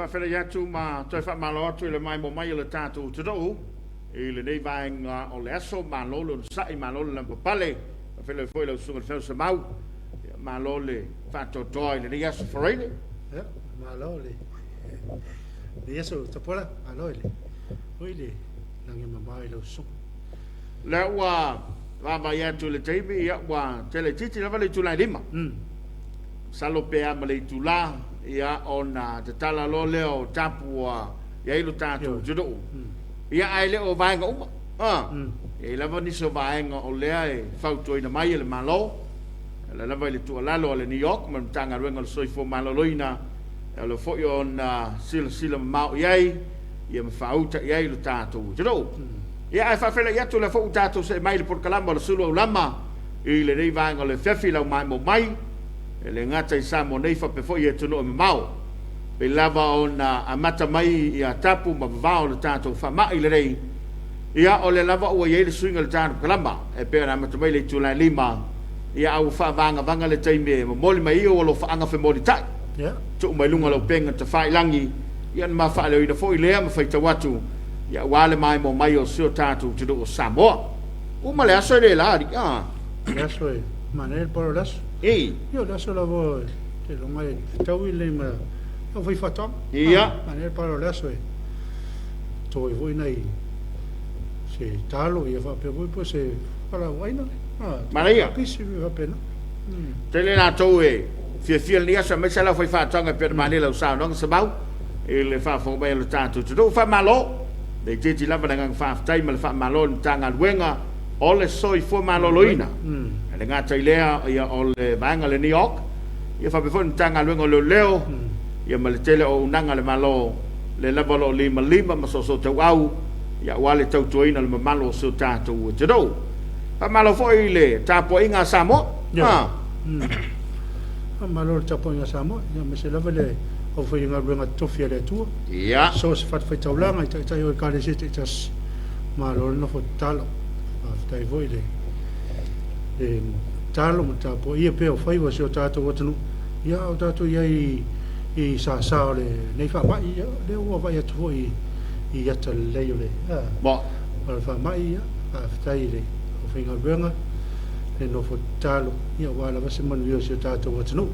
fa fela ya tu ma toi fa malo tu le mai mo mai le tatu tu do le nei vai nga o le aso ma lo lo sai ma lo le papale fa fela foi lo sunga fel samau ma lo le fa to toi le ya sofrele ya ma lo le ya so tapola ma lo le oi le nang ma mai lo so le wa va ya tu le tebe ya wa tele titi la vale tu la lima salo pe amale tu la ia ona te tala lo leo tapua ia ilu tatu judo ia ai le o vaenga uma ia lava ni so vaenga o lea e fautu ina mai le malo la lava le tu lalo le New York man tanga renga le soifo malo loina le fo yo na sila mau ia me fauta ia ilu tatu judo ia ai fa fela ia tu le fo tatu se mai le porkalamba le Suluaulama i le nei vaenga le fefi la mai mo mai le ngata isa mo nei fa pe fo ye tuno me mau pe lava ona amata mai ia tapu ma vao le tato fa mai le rei ia o le lava o ye le swinga le tato kalamba e pe na amata mai le tula lima ia au fa vanga le taime mo moli mai o lo fa anga fe moli tai ya tu mai lunga lo penga te fai langi ia ma fa le fo ile ma fa tawatu ia wale mai mo mai o sio tato tu do Samoa o ma le aso le la ri ya so manel por las io adesso lavoro che lo mai tau ile ma o voi fatto ma nel parole adesso tu voi nei se talo io fa per voi poi se alla vaina Maria qui si va bene tele na tu fia lia sa me sala foi fatto anche per manila usa non se bau il fa fo be lo tanto tu fa malo de titi lava dengan fa time fa malo tanga wenga ole soi fo malo loina le ngata ilea ia o le vanga le New York ia fa befo tanga luengo le leo ia ma le tele o unanga le malo le lavalo lima ma so te wau ia wale tau tuina le malo so tatu jado pa malo fo ile Tapuaiga Samoa malo Tapuaiga Samoa ia me se lavale o foi nga luenga tofia le tu ia so se fat foi taulanga tai o kale se te tas malo no fo talo tai voi le talo mo tapo ia pe o fai wa se o tato watanu ia o tato ia i sa le nei fa mai ia le o vai atu i ata le le bo o fa mai ia fa tai le o fai nga le no fo talo ia wala va se man vio se o tato watanu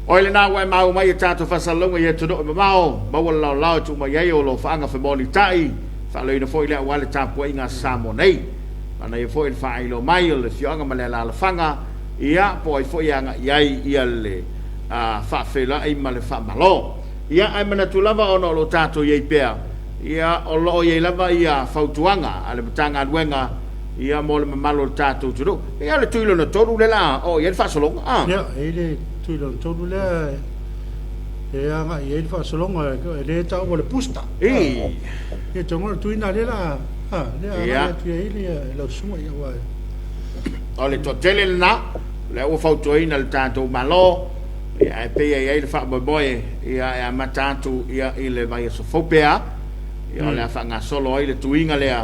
oile na wa mau mai tato fa salonga ia tu no mau ma wala la tu ma ia o lo fa anga fa boli tai fa le no foi le wala Tapuaiga Samoa nei ana e foi fai lo mai le fionga ma la fanga ia poi foi anga ia le fa fela ai ma le fa malo ia ai mana tu lava ono lo tato ye pea ia o lo ye lava ia fautuanga ale tanga wenga ia mo le malo tato tu ia le tuilo no toru le la o ia fa solo ia ele tuilo toru le ia nga ia fa solo le ta o le pusta e tongo tuina le la ia tu ile lo suma ia wa ole to tele na le o fautuina le tato malo ia pe ia le fa boy ia matatu ia ile vai so fopea ia le fa nga solo ile tuinga le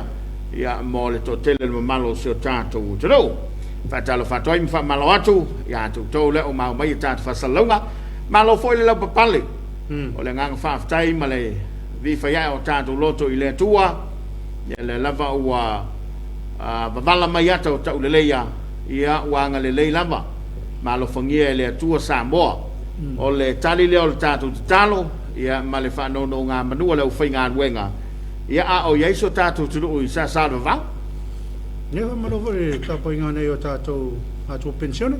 ia mo le to tele le malo so tato tro fa talo fa toi fa malo atu ia tu to le o ma mai tato fa salonga malo foi le papale o le nga fa tai male vi fa ia o tato loto ile tua ia le lava ua bavala mai ata o tau leleia ia uanga lelei lava ma lo fangia le tua Samoa o le tali leo le tatu talo ia ma le whanau no ngā manua le ufai ngā ruenga ia a o iaiso tatu tulu i sa salva vau ia ma lo vore Tapuaiga nei o tatu atu pensione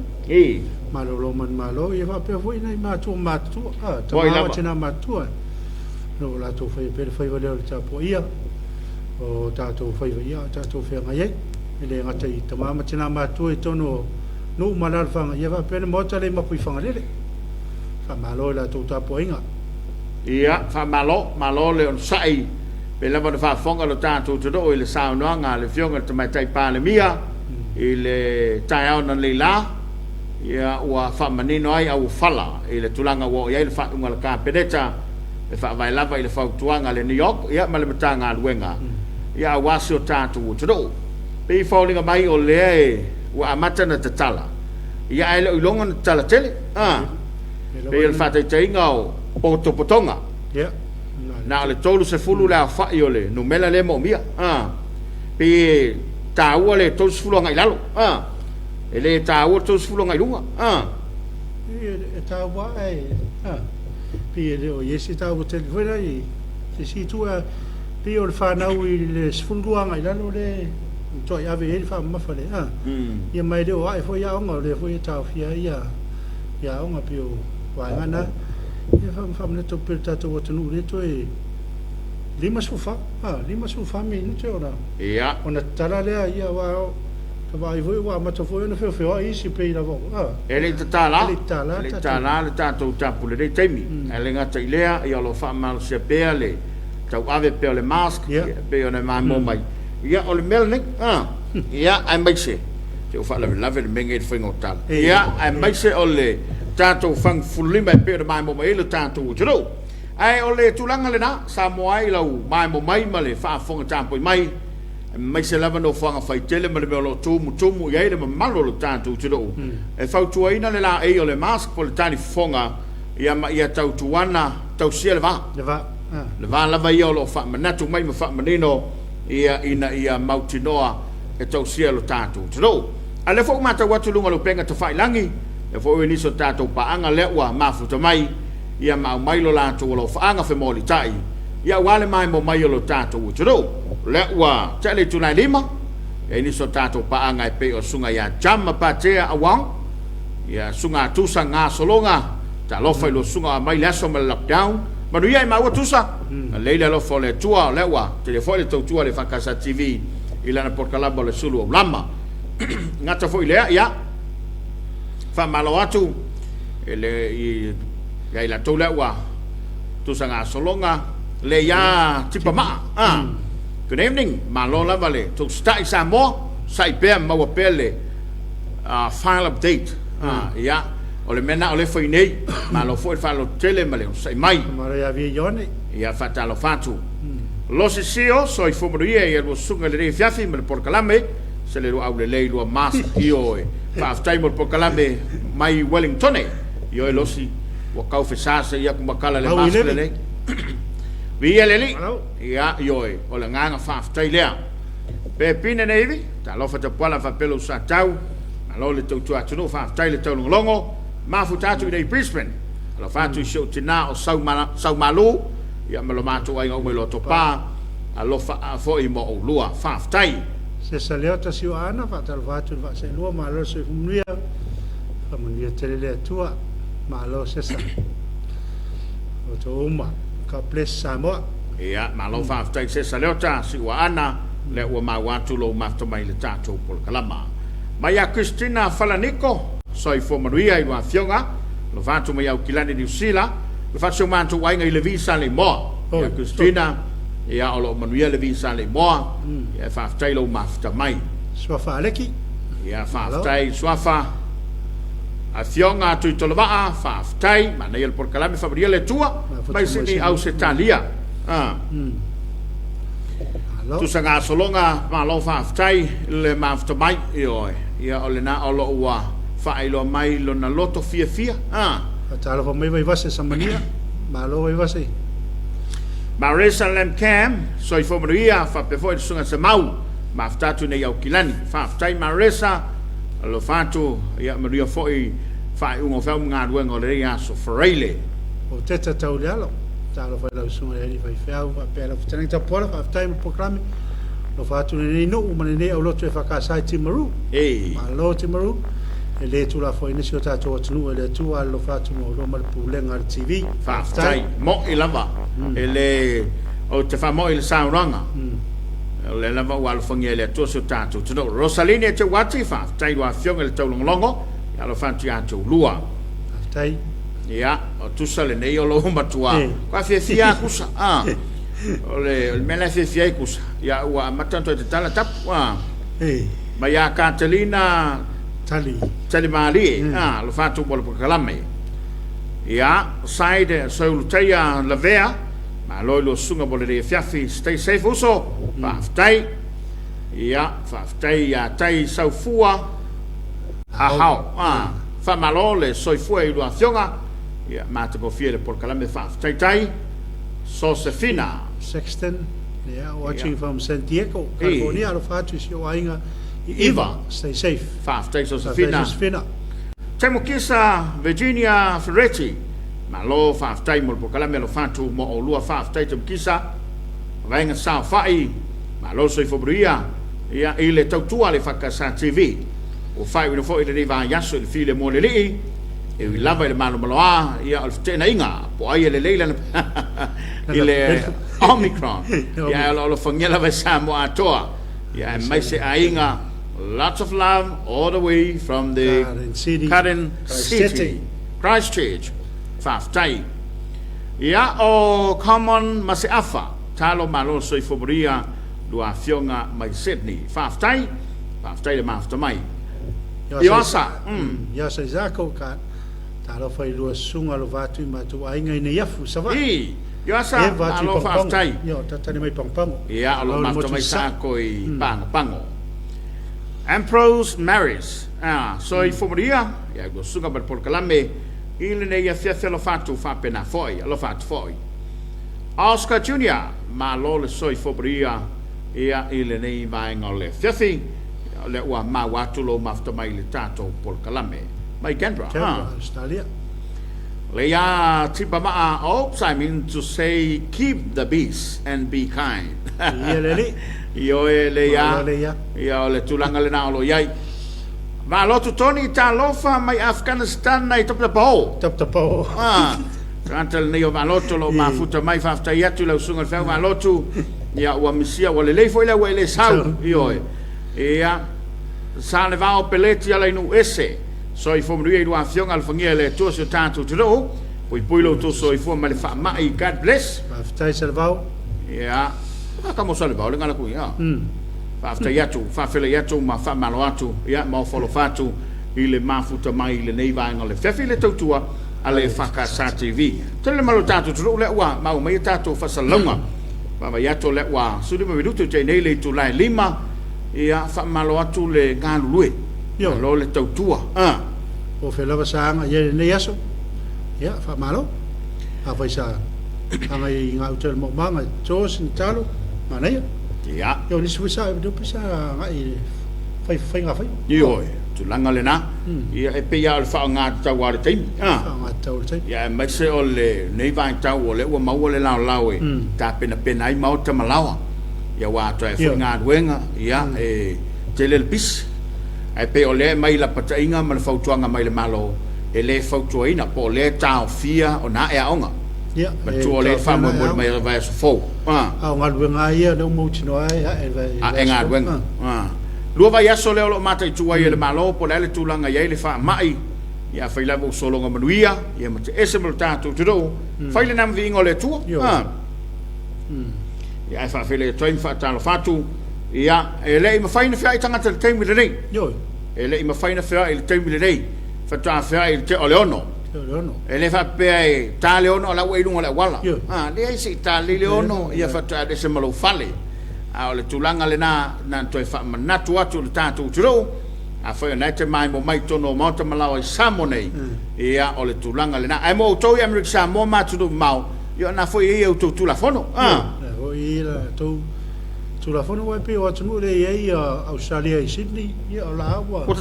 ma lo man malo ia va pe voi nei ma tu tama tina matua no la tu fai pe fai vale o Tapuaiga o tato fai ia tato fe ngai ele ngata i tama tina matu e tono no malal fanga ia va pe mo tale ma pui fanga lele fa malo la tu Tapuaiga ia fa malo le on sai pe lava fa fonga lo tato to ile sa no nga le fionga te mai tai pa le mia ile tai ona le la ia wa fa manino ai au fala ile tulanga wo ia ile fa ngala ka pedeta e fa vai lava ile fa tuanga le New York ia ma le matanga luenga ia wasio tatu to pe falling mai o le wa amata na tatala ia ile longa tala tele pe il fa te ngau potonga ia na le tolu se fulu la fa le no mela le mo mia pe ta ua le tolu se fulu ngai lalo ele ta ua tolu se fulu ngai lunga e ta ua pe le o yesi ta ua tele fera i se si tua pe o le fa na u le se fulu ngai lalo le to ya ve ele fa ma fa le ia mai de o ai fo ya onga le fo ya ta fia ya onga pe o wa ngana ia fa me to pe ta to tonu le to e lima sufa mi no te ora ia ona tala le ia wa ka vai voi wa ma to foi no fe ai si pe la vo ele tala le tatou tapu le taimi ele ngata ilea ia lo fa mal se pe le tau ave pe le mask pe ona mai mo mai ia o le melnik ia ai mai se te o fa la lave le menge de fingo tal ia ai mai se o le tatou fang fulima pe de mai mo mai le tatou tro ai o le tulanga le na Samoa i lau mai mo mai ma le fa fonga tampo mai mai se lava no fanga fai tele ma le lo tumu ia le malo le tatou tro e fa tuaina le la e o le mask po le tani fonga ia tau tuana tau sia le va lava ia o lo fa manatu mai ma fa manino ia mautinoa e tau sia lo tatou tro ale fo mata watu lunga lo penga to fai langi e fo ni so tatou paanga le wa mafuta mai ia mai lo latou lo faanga fe moli tai ia wale mai mo mai lo tatou tro le wa tele tunai lima e ni so tatou paanga e pe o sunga ia jama patea awang ia sunga tusa nga solonga ta lo fai lo sunga mai le so mal lockdown ma no ia mai tusa leila lo fo le tua le wa telefone to tua le fakasa tv ila na porkalabo le Suluaulama ngata fo ile ia fa malo atu ele ia ila to le wa tu sanga solonga le ya tipa ma good evening malo la vale to stai Samoa sai pe ma wa pele file update ia o le mena o le foi nei malo foi fa lo tele male sai mai mara ya vi yone ia fa lo fatu lo se sio so i fomoria ia lo sunga le Afiafi me por calame se le au le lei lo mas io fa time por calame mai Wellington io e lo si wa kau fe sa se ia kuma kala le mas le lei vi ele li ia io e o le nganga fa tai lea pe pine nevi ta lo fa te pala fa pelo sa tau alo le tu atu no fa tai le tau longo ma fu tatu i Brisbane lo fa tu show tina o sau malu ia malo mato ai ngau lo topa alo fa fo i mo lua fa tai se saleo ta si ana fa tal va tu va se lua malo se fumia fa munia tele tua malo se sa o to uma ka ples Samoa ia malo fa tai se saleo ta si ana le o ma watu lo mafto mai le tato por kalama mai a Christina Falaniko so i fo manuia i wa fionga lo fatu mai au kilani di usila lo fatu mantu wai ngai le visa le mo ia Christina ia o lo manuia le visa le mo ia fa tai lo mafta mai swafa leki ia fa tai swafa a fionga tu tolva fa tai ma nei por kalame fabria le tua mai sini au setalia tu sanga solonga ma lo fa tai le mafta mai ia o le na o lo wa fa ilo mai lo na loto fia talo fa mai vai vase samania ma lo vai vase Marisa Lem Cam so i fomoria fa pe foi sunga se mau ma ftatu nei au kilani fa tai Marisa lo fatu ia maria foi fa un fa nga duengo le ia so freile o teta taulialo talo fa la sunga le vai fa pe la ftani ta pola fa tai programe lo fatu nei no ma nei au lo te fa ka sai timaru ma lo timaru le tu la foi ne siota to tunu le tu al lo fatu mo lo mal pulenga TV fa tai mo ilava ele o te fa mo il sauranga le lava wal fongi le to so tatu tunu Rosaline te wati fa tai wa fionga le tau longo ya lo fanti atu lua tai ya o tu sale nei o lo matua kwa fia kusa ole mena fia kusa ya wa matanto te tala tap wa ma ya Catalina tali mali lo fatu bol por kalame ia side so taya la vea ma lo sunga bol de Afiafi stay safe also faftai ia faftai ya tai sau fua hao fa malole so fua i lo afionga ia ma te fiele por kalame faftai tai Sosefina. Sexton, yeah, watching from San Diego, California. Alo fatu si o ainga. Eva, stay safe. Whaafitai Sosefina. Sosefina. Temo kisa Virginia Ferretti. Malo whaafitai mo po kalame alo fatu mo o lua whaafitai temo kisa. Vainga sao whai. Malo soi fobria. Ia ile tautua le whakasa TV. O whai wina fo i le riva yaso le file mo le lii. E wi lava i le malo maloa. Ia al tena inga. Po ai le leila i le Omicron. Ia alo whangela vai Samoa atoa. Ia mai se ainga. Lots of love all the way from the Karen City. Christchurch. Whaafitai. Ia o Common Masiafa. Talo malo soi fobria. Dua fionga mai Sydney. Whaafitai. Whaafitai le maafta mai. Iwasa. Iwasa Zako ka. Talo whai lua sunga lo vatu i matu ainga ina iafu. Sawa? Iwasa. Alo whaafitai. Yo, tatani mai pangpango. Ia alo maafta mai sako i pango. Ambrose Maris. So i fobria. Ia go sunga bar por kalame. Ile ne ia fiafia lo fatu whapena foi. Alo fatu foi. Oscar Jr. Malo le soi fobria. Ia ile nei vai ngole fiafi le ua mawatulo mafta mai le tato por kalame mai Kendra Australia le ya tipa maa I mean to say keep the peace and be kind io le ya io le tulanga le na lo yai ma lo tu toni ta lofa mai Afghanistan nai top the pole Rantel neo maloto lo mafuta mai fafta yatu le sunga fe maloto ya wa misia wa le foi le wa le sau io ia sa le va o peleti ala inu ese so i fomu i do afiong al fangia le to so tanto tro poi lo to so i fomu le fa mai God bless fafta salvao ia ka mo salvao le ngala ku ia fafta yatu fa fele yatu ma fa maloatu ia ma folo fatu i le mafuta mai le nei va ngale fefi le totua ale whakasa TV. Tele malo tātou turu le ua, mau mai tātou whasalonga. Pama iato le ua, suri ma minuto te nei le tu lai lima, ia whamalo atu le ngālulue. Lo le tautua. O whelawa saanga, ia nei aso. Ia, whamalo. Hawai sa, hanga i ngā utere mo manga, tōs ni talo, manea. Ia. Ia, nisi wisa, e dupi sa, ngai, whai ngā whai. Ioi. Tu langa le na ia e pe ia le fa nga tau ar taimi ia mai se o le nei vai tau o le ua mau le lao lao e ta pena pena ai mau ta malawa ia wa to e fa nga duenga ia e te le pis e pe o le mai la pata inga ma le fautuanga mai le malo e le fautuaina po le tau fia o na e aonga ia ma tu o le fa mo mai vai so fo a nga duenga ia no mo tino ai e nga duenga Lua vai aso leo lo mata i tua i le malo po le tulanga i le wha mai ia whaila mo solonga manuia ia ma te ese mo tātou te rou whaile nam vi ingo le tua ia e whawhile e toim whaatalo whatu ia e le ima whaina whia i tangata le teimi le rei e le ima whaina whia i le teimi le rei whatua whia i le te o le ono e le whapea e tā le ono o lau e lunga le wala le eisi tā le ono ia whatua ese malo whale a le tulanga le na toi fa manatu atu le tatu tro a foi na te mai mo mai tono mo te malawa i Samonei ia o le tulanga le na ai mo to i America Samoa ma tu mau io na foi e o tu la fono o i la tu la fono wa pe o tu le i Australia i Sydney ia o la agua o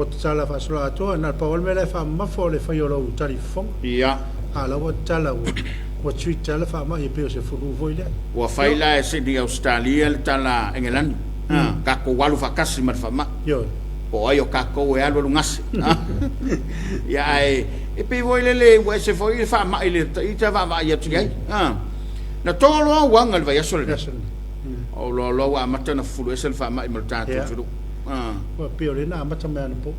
te tala fa sola to na pa o me le fa ma fo le fa yo lo telefon ia a la o tala o tweet tala fa ma e pe o se fulu voile o faila e Sydney Australia le tala England ka ko walu fa kasi ma fa ma yo o ai o ka ko e alu ngasi ia ai e pe voile le wa se foi fa ma ile i te va va ia tu ai na tolo wanga le va ia sole o lo wa mata na fulu ese fa ma i mo tatu tu o pe o le na mata me na po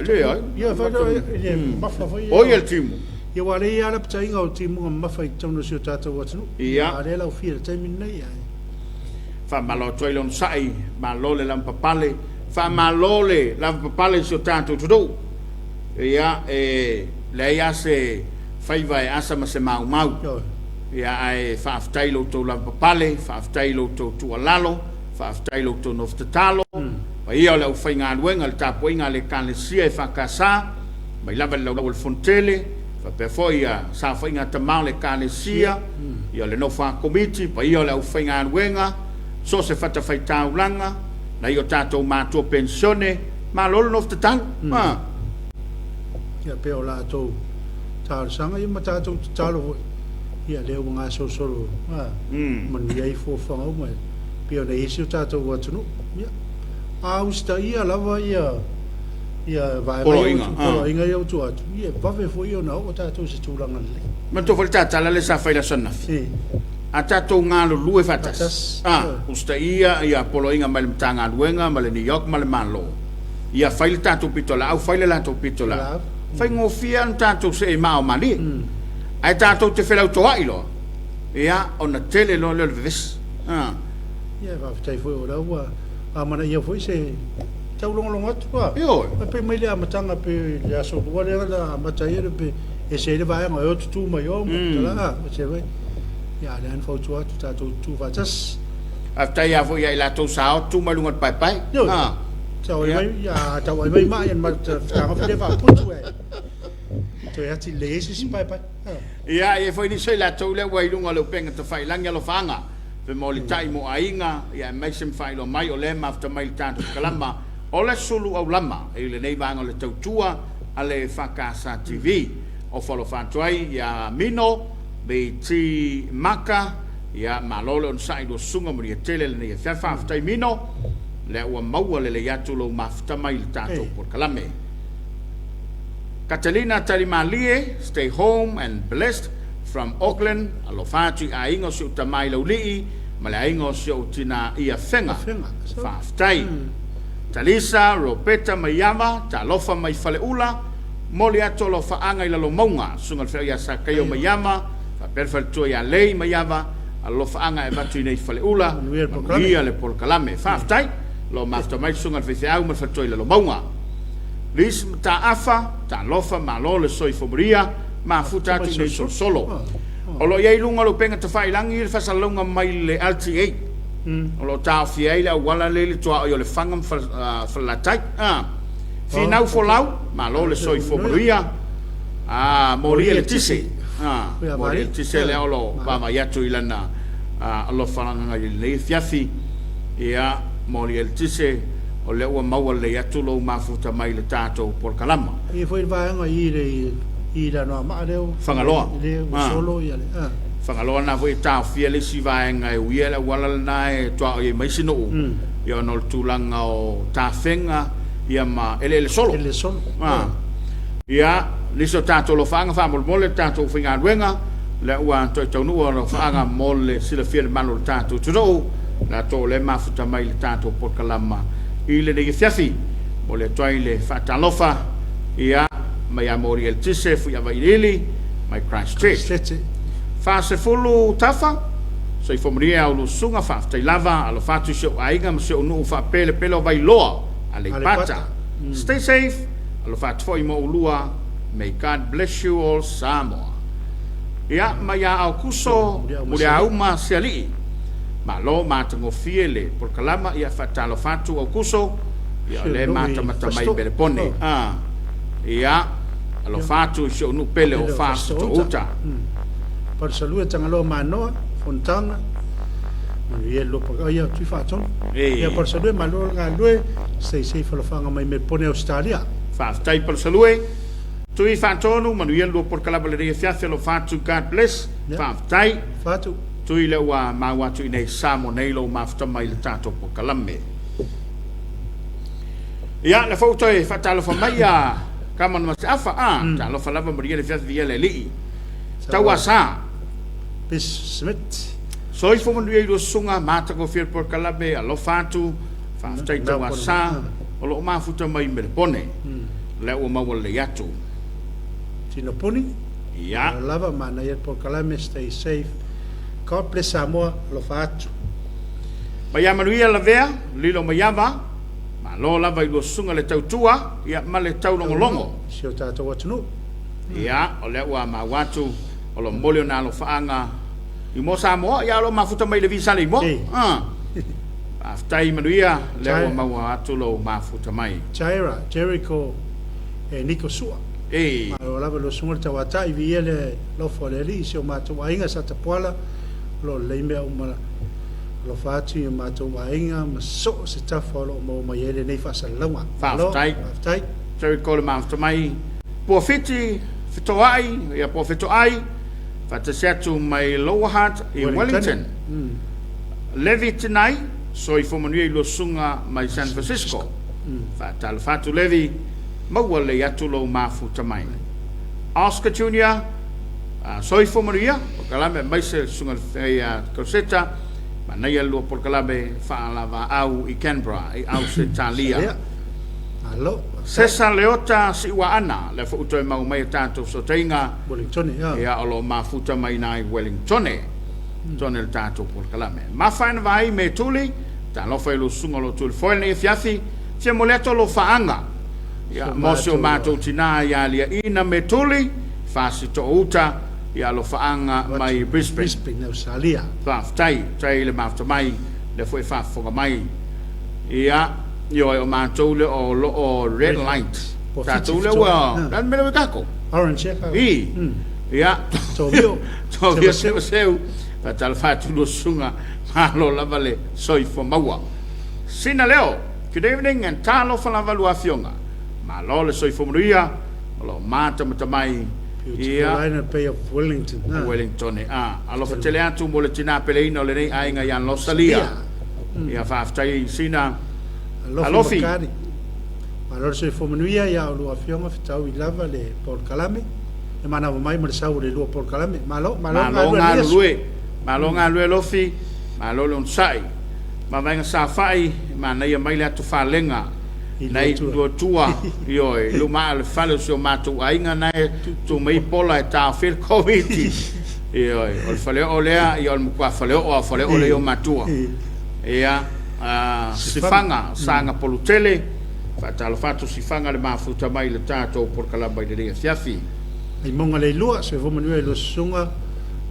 le ai ia fa e ma fa foi o ia timo ia wale ia la pata inga o timu nga mawhai tauno si o tātou watanu. Ia. A rea lau whia te minna ia. Wha malo toi lon sai, malo le lampa pale, wha malo le lampa pale si o tātou tudou. Ia, le ia se whaiva e asa ma se mau mau. Ia ai whaaftai lo tau lampa pale, whaaftai lo tau tualalo, whaaftai lo tau noftatalo. Pa ia o le au whai ngā luenga le Tapuaiga le kāle sia e whakasā, mai lava le lau le fontele, fa pe foi ia sa fainga te mau le kalesia ia le no fa komiti pa ia le fainga wenga so se fata fai taulanga na io tato matua pensione ma lolo no tang ia pe ola to tal sanga ia mata to talo ia le nga so solo man ia fo fa o mai pe ona isi tato wa tunu ia austa ia lava ia vai inga ia tu atu ia va ve fo ia na o tato se tulanga le ma to volta tala le sa fai la sonna a tato ngalo lue fatas usta ia polo inga mal tanga luenga mal New York mal malo ia fai tato pitola au fai la to pitola fai ngofia tato se ma mali ai tato te fela to ailo ia ona tele lo le ves ia va fai fo ora wa amana ia foi se tau long atu yo pe mai le matanga pe ya so wa le da mataire pe e se le vai ngo tu mai o la se vai ya le an fo tu tu fatas after ya fo ya la to sao tu malungat pai pai so mai ya tau mai mai en ma ta ngo pe va putu e to ya ti le si pai pai ya e foi ni se la to le wai lunga lo penga to fai lang ya lo fanga pe mo li tai mo ainga ya mai sem fai lo mai o le after mai tanto kalama o le Suluaulama e le nei vanga le tautua ale fakasa TV o folo fatuai ya mino be ti maka ya malolo on sai do sunga mo tele le nei fa after mino le ua maua le yatu lo mafta mai le tato por kalame Catalina Talimalie stay home and blessed from Auckland alofati a ingo su tamai lo li mala ingo su tina ia fenga fa aftai Talisa, Ropeta, Mayama, Talofa, Mai Faleula, Moliato, Lofa Anga, la Lomonga, Sungal Feria Sakayo, Mayama, Perfecto, ya Lei, Mayava, Alofa Anga, Evatine Faleula, Magia, le Polcalame, Faftai, Lo Mafta Mai Sungal Feria, Perfecto, la Lomonga. Lis, Ta Afa, Ta Lofa, Malo, le Soy Fobria, Mafuta, Tine Solo. Olo Yailunga, lo Penga, Tafai Langi, Fasalonga, Mai le Alti o lo tau fiai la wala le toa o le fangam falatai finau folau ma lo le soi fomoria moria le tisi moria le tisi le olo ba ma yatu ilana lo falanga le fiafi ia moria le tisi o le ua maua le yatu lo mafuta mai le tato por kalama e foi vaanga i la no ma leo fangaloa le solo ia le Fangaloa na voi tau fia le si vaenga e uia wala na e toa o mai sino ia no tulanga o tafenga ia ma ele solo ia liso tato lo fanga fa mole tato finga wenga le ua to tonu o fanga mole sila fia le malo tato tudo la to le mafuta mai le tato por kalama ile de fiafi mole toile fatalofa ia mai amori el tise fu ia vai lili mai Christchurch fa se fulu tafa so fomoria o sunga fa tai lava alo fatu so aiga mo so no fa pele vai loa ale pata stay safe alo fatu foi mo lua may God bless you all Samoa ia maya au kuso mulia uma seli malo matango fiele por kalama ia fatalo fatu au kuso ia le mata mai belepone ia alo fatu so no pele o fatu uta par salua tangalo mano fontana ia lo pa ia tu fa ton ia par salua malo galue sei fa fanga mai me pone Australia fa tai par salua tu fa tonu manu ia lo por calabaleria fiafe lo fa tu God bless fa tai fa tu tu ile wa ma wa tu nei samo nei lo mafta mai le tato por calame ia la foto e fa talo fa mai ya kama ma afa talo fa lava maria le fiafe via le li tawasa Smith. So if someone do sunga mata go feel por kalabe alo fatu fa tai tawasa o lo mafuta mai me pone le o ma wole yatu tino poni ya lava mana ia por kalabe stay safe God bless Samoa lo fatu Maya manuia la vea lilo mayava ma lo lava i sunga le tautua ia ma le tau longo si o tato watunu ya o le wa ma watu o lo molio na lo faanga i mo Samoa ia lo mafuta mai le visa le mo aftai manuia le o ma atu lo mafuta mai Jaira Jericho e Nico Sua E. Ma lo lo sunga tawata I viele lo foleri se o Tapuaiga sa Tapuala lo leime o ma lo fati o Tapuaiga ma so se tafolo mo ma yele nei fa salama. Faftai. Terry Cole mai profiti fitoai ya profitoai fatasetu mai Lower Hutt I Wellington. Levi tonight so I fomani lo sunga mai San Francisco. Fatal fatu Levi mawale yatulo mafuta mai. Oscar Junior so I fomani kalame mai se sunga ya Cosetta manaya lo por kalame fa lava au I Canberra I au se Talia. Alo. Sesa leota si wa ana le fu to mau mai tanto so tenga Wellington ya alo mafuta mai nai Wellington tonel tanto por kalame ma fan vai me tuli ta lo fa lo sunga lo tul foi ne fiafi se moleto lo faanga ya mosio mato tina ya lia ina me tuli fa si to uta ya lo faanga mai Brisbane no salia fa tai le mafuta mai le foi fa fo mai ya yo o mato le o red light tato le wa dan me lo kako orange ya tobio seu patal fatu lo sunga malo la vale soi fo maua sina leo good evening and talo fa la valuacionga malo le soi fo mria lo mata mai ia Bay of Wellington alo fa tele atu mo le tina peleino le nei ainga yan lo salia ia fa aftai sina Alofi. Malo se fo manuia ya lo afionga fitau I lava le por kalame. E mana mai mo sa le lo por kalame. Malo nga lue lofi. Malo lon sai. Ma venga sa fai mana ia mai le tu falenga. Nei tua io lo mal falo so matu ainga na tu mai pola e ta fil komiti. Io o fale olea io mo kwa fale o matua. Ia sifanga sanga polutele fatalo fatu sifanga le mafuta mai le tato por kalaba le Afiafi ai monga le lua se vo manuel lo sunga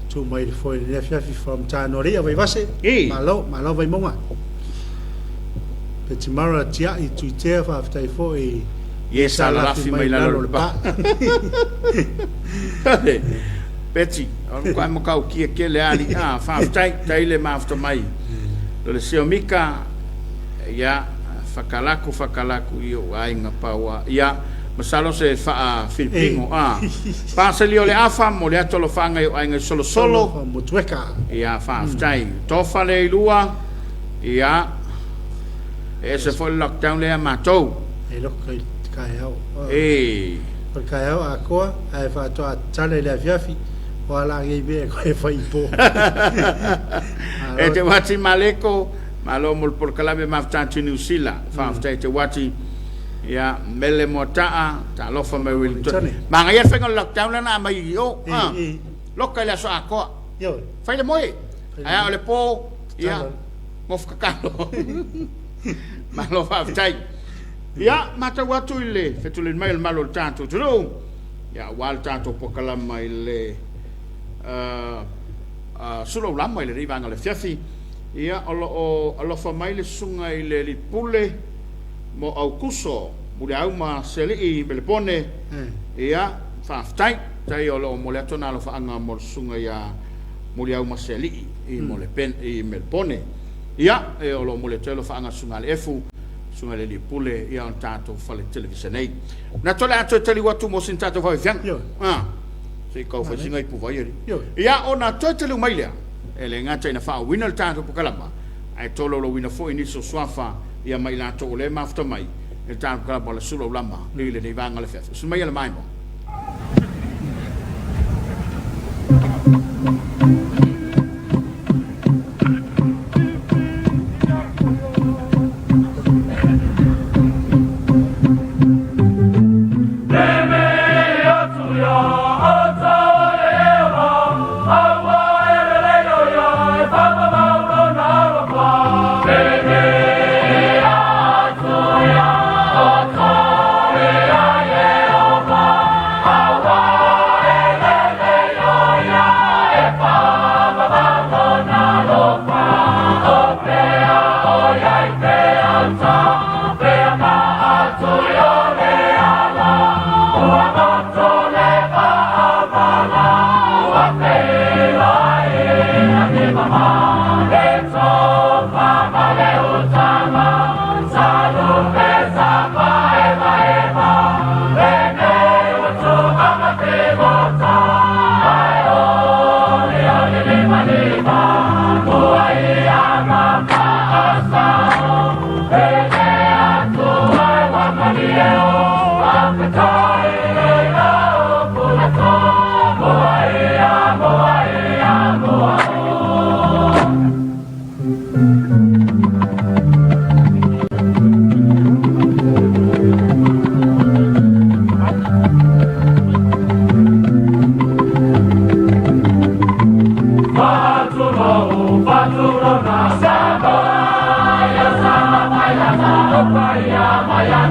tu mai foi le Afiafi from Tanoria vai vase malo vai monga petimara tia I tuitea fa aftai fo I yesa la fi mai la lo ba peti on kwa mo kau ki le ali fa aftai le mafuta mai le siomika ya fakalaku io ainga pawa ya masalo se fa Filipino pa se le afa mo le atolo fanga io ainga solo mutweka ya fa aftai to fa le lua ya ese foi lockdown le matou e lo kai por kai a ko ai fa to a tale le Afiafi wala ngai be ko e fa ipo e te wati maleko malo mol por kalame maftanti New Zealand fa te wati ya mele motaa ta lo fa me Wellington ma ngai fa ngol lockdown na mai yo lokka la so ako yo fa le moi ai ole po ya mof kakalo malo fa tai ya mata watu ile fetulin mail malo tanto tro ya wal tanto por kalama ile Suluaulama ile riva ngale Afiafi ia alo fa mai le sunga ile li pule mo au kuso mule au ma seli belepone ia fa tai olo mo le tona lo fa anga mo sunga ya mule au ma seli mo le pen melpone ia olo mo le telo fa anga sunga le efu sunga le li pule ia on tato fa le televisione na tola to teli watu mo sin tato fa fiang se kau fa singa ipu vai ia ona totelu mailea ele ngata ina fa winal tanto pokalama ai tolo lo wina fo ini so swafa ia mai la to le mafta mai el tanto kalama la Suluaulama ni le vanga le festa so mai le mai mo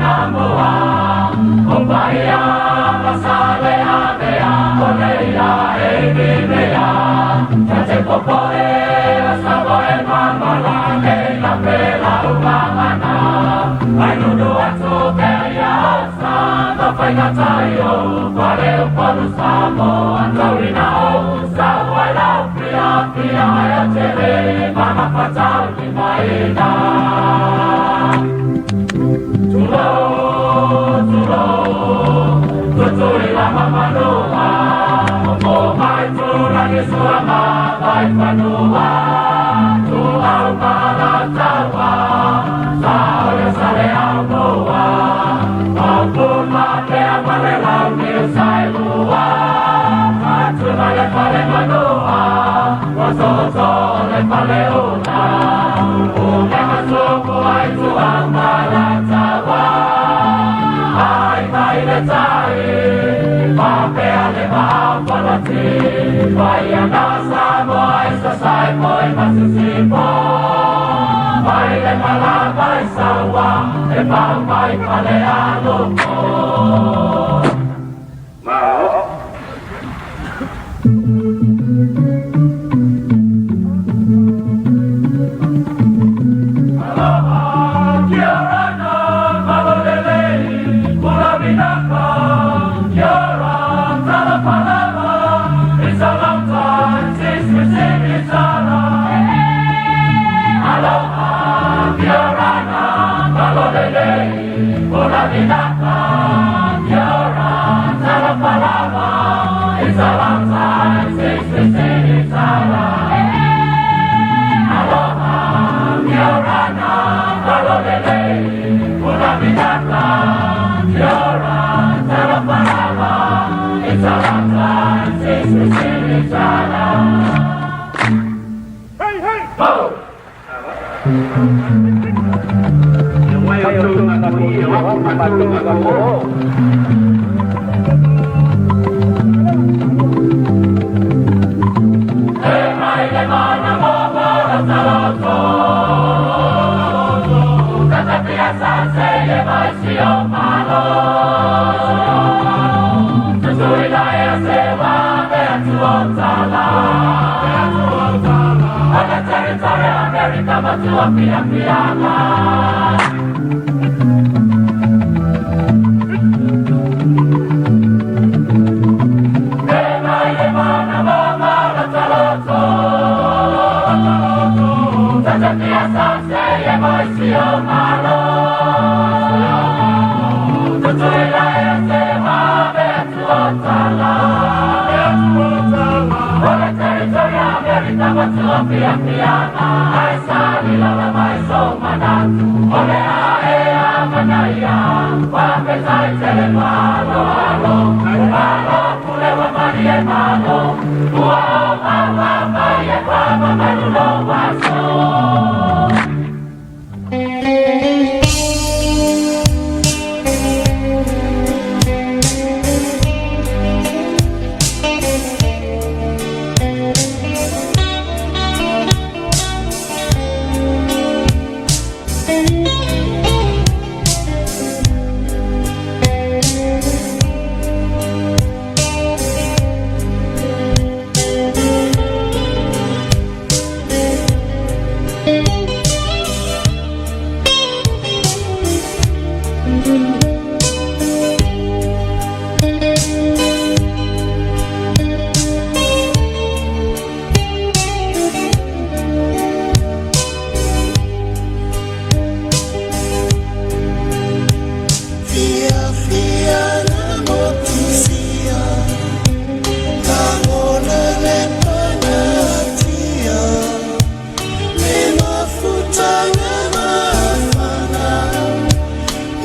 Samoa, Opaia, Pasale, Avea, Oleia, Evimea, Tate Popoe, Samoe, Mamala, La Pela, Umana, Ainudu Atu, Kea, Santa Fainataio, Quale, Polu, Samoa, Taurinao, Sauaila, Pia, Pia, Tere, Mama Fatali, Maina. Tutuilama manua, Opo mai turani suama, Vai panua, Tu au malatawa, Saole sale au moa, Opuma pea male lau niu sailua, Atuna le pale manua, Wasoto le pale una, Ulema suku ai tu au malatawa, Ai tai, papea le mau palati, vai andasa moi sa sai moi masisipo, vai le mala vai sawa, e pau mai pale alupo.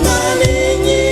Malinyi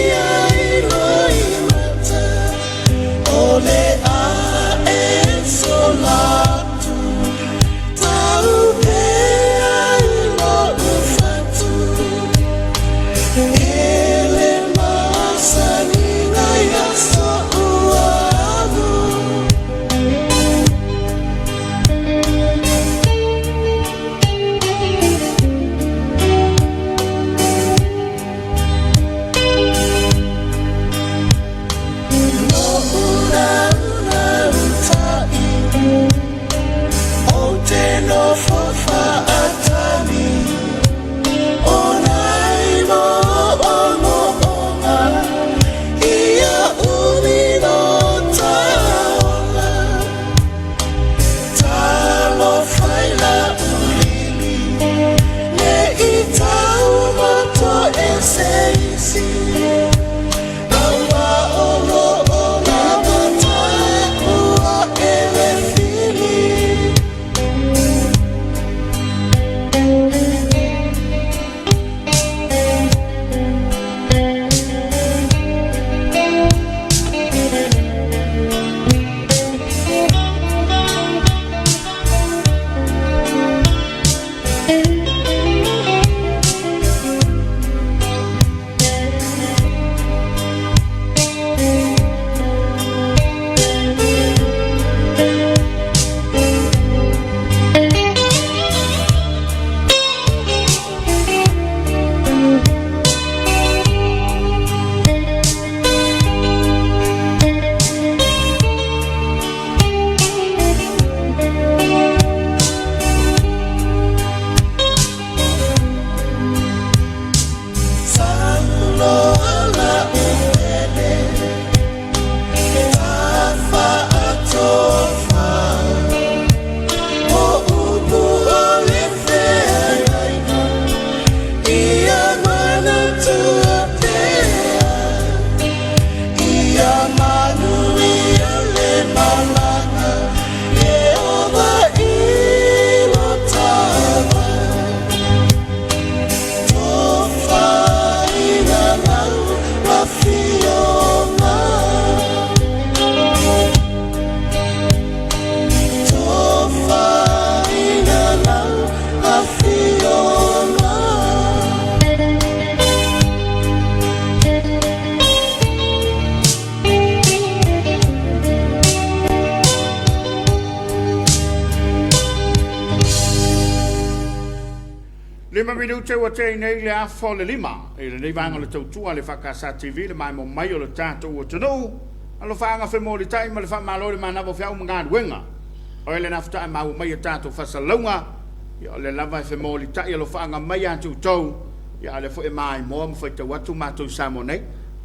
video te wa te nei le a fole lima. E le nei vanga le tautua le EFKS TV le mai mo mai o le tātou o tunu. Alo whaanga whi mo le tai ma le wha malore ma nawa whiau mga wenga. O ele nafta e mau mai o tātou whasalunga. Ia le lava e mo le tai alo whaanga mai atu tau. Ia le fo e mai mo mo whai te watu mātou samo nei.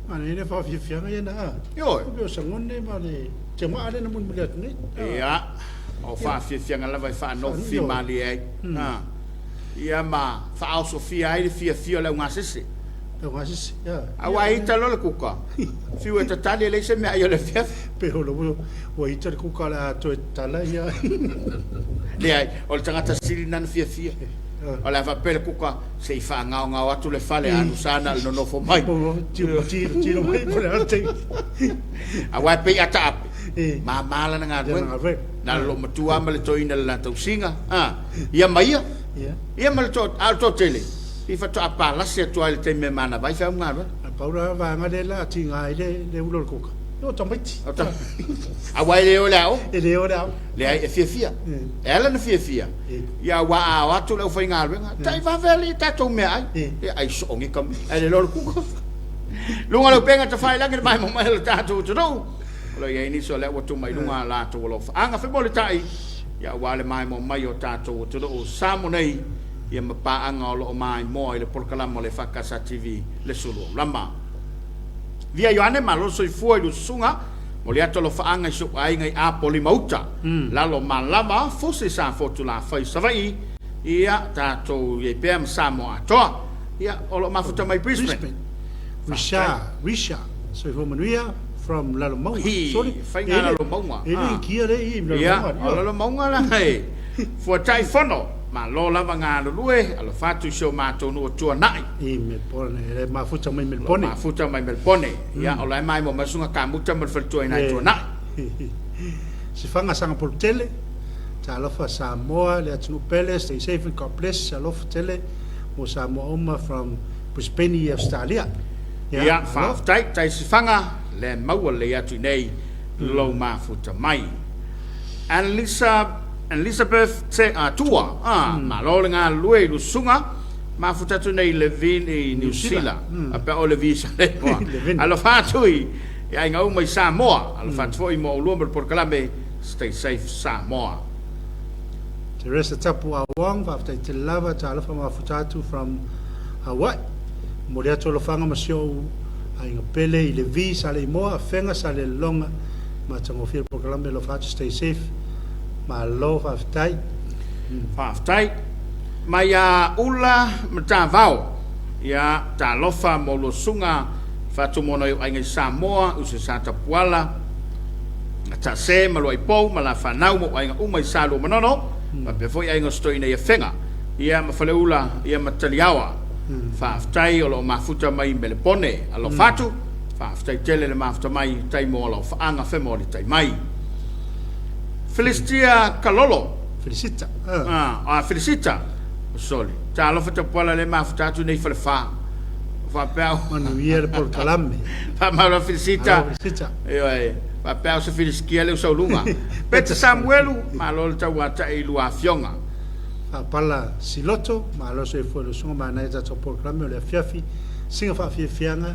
Mana ine wha whiawhianga ia na. Ioi. Pio sangone ma le te maa le na mun mule atu nei. Ia. O wha whiawhianga lava e wha no whi mali ei. Ia ma wha au so fia e fia le unga sisi. Le unga sisi, ia. Awa ita lo le kuka. Fiu e tatali le se mea i o le fiaf. Pero lo wa ita le kuka le ato e tala ia. Le ai, o le tangata siri nan fia. O le whapele kuka se i wha ngao atu le whale anu sana le nonofo mai. Tiro mai po le ate. Awa e pei ata api. Ma mala na ngā duenga. Na lo matua ma le toina le lantau singa. Ia maia. Ia ma le to tele. I whato apa lasi atua le teime mana vai whau ngā rua. Paura vanga le la ti ngai le ulo le kuka. Yo tamaiti. Awa e leo leo. E leo leo. Le ai e fia. E ala na fia. Ia wa a watu leo whai ngā rua. Tai whaweli tatou mea ai. E ai soongi kam. E le loro kuka. Lunga leo penga ta whai langi mai mo mai le tatou tano. Lo ia iniso le watu mai lunga la to lo. Anga whi mole tai. Ia wale mai mo mai o tatou tano o samo nei. Ia mapaanga o loo mai mo i le porkalama o le EFKS TV le Suluaulama. Via Ioane maloso i fua i lusunga mo le ato lo whaanga i so ainga i apoli mauta. Lalo malama fose sa fotu la whai savai ia tātou i pēm Samoa atoa. Ia o lo mafuta mai Brisbane. Risha. So i manuia from Lalo Maunga. Whainga Lalo Maunga. Ele kia re i Lalo Maunga. Ia, o Lalo Maunga la hei. Fua tai whono. Ma lo lava ngā lulue, alo whātu sio mātou nua tua nai. I Melbourne, ele mafuta mai Melbourne. Mafuta mai Melbourne. Ia, o lai mai mo masunga ka muta mal whalitua i nai tua nai. Si whanga sanga polu tele, ta alofa Samoa, le atunu pele, stay safe and God bless, alofa tele, mo Samoa oma from Brisbane, Australia. Ia, whaftai, tai si whanga, le maua le atu nei, lo mafuta mai. Elizabeth te atua ma lo nga lue lu sunga ma futatu nei Levin i New Zealand a pe o le visa alo fatui ya nga mai Samoa alo fatui mo lu por kalame stay safe Samoa Teresa Tapuaiga va te lava ta alo ma futatu from Hawaii mo le to lo fanga masio ai nga pele i le visa le mo afenga sa le longa ma tango fil por kalame lo fatu stay safe ma lo whaftai. Whaftai. Ma ia ula mta vau. Ia ta lofa mo lo sunga whatu mono i ainga Samoa, usi sa Tapuala. Ta se ma lo i pou, ma la whanau mo ainga umai salo manono. Ma pe foi ainga stoi na ia whenga. Ia ma whale ula, ia ma taliawa. Whaftai o lo mafuta mai melepone. Alo whatu. Whaftai tele le mafuta mai tai mo alo whaanga whemo li tai mai. Felicita Kalolo. Felicita. Felicita. Sorry. Ta lo fata pola le mafuta tu nei fa. Fa pau. Manuia le por kalame. Fa malo Felicita. Felicita. Fa pau se Feliskia le so lunga. Pete Samuelu, malo ta wata i lua fionga. Fa pala siloto, malo se foi lo songa mana ta por kalame le Afiafi. Singa fa fianga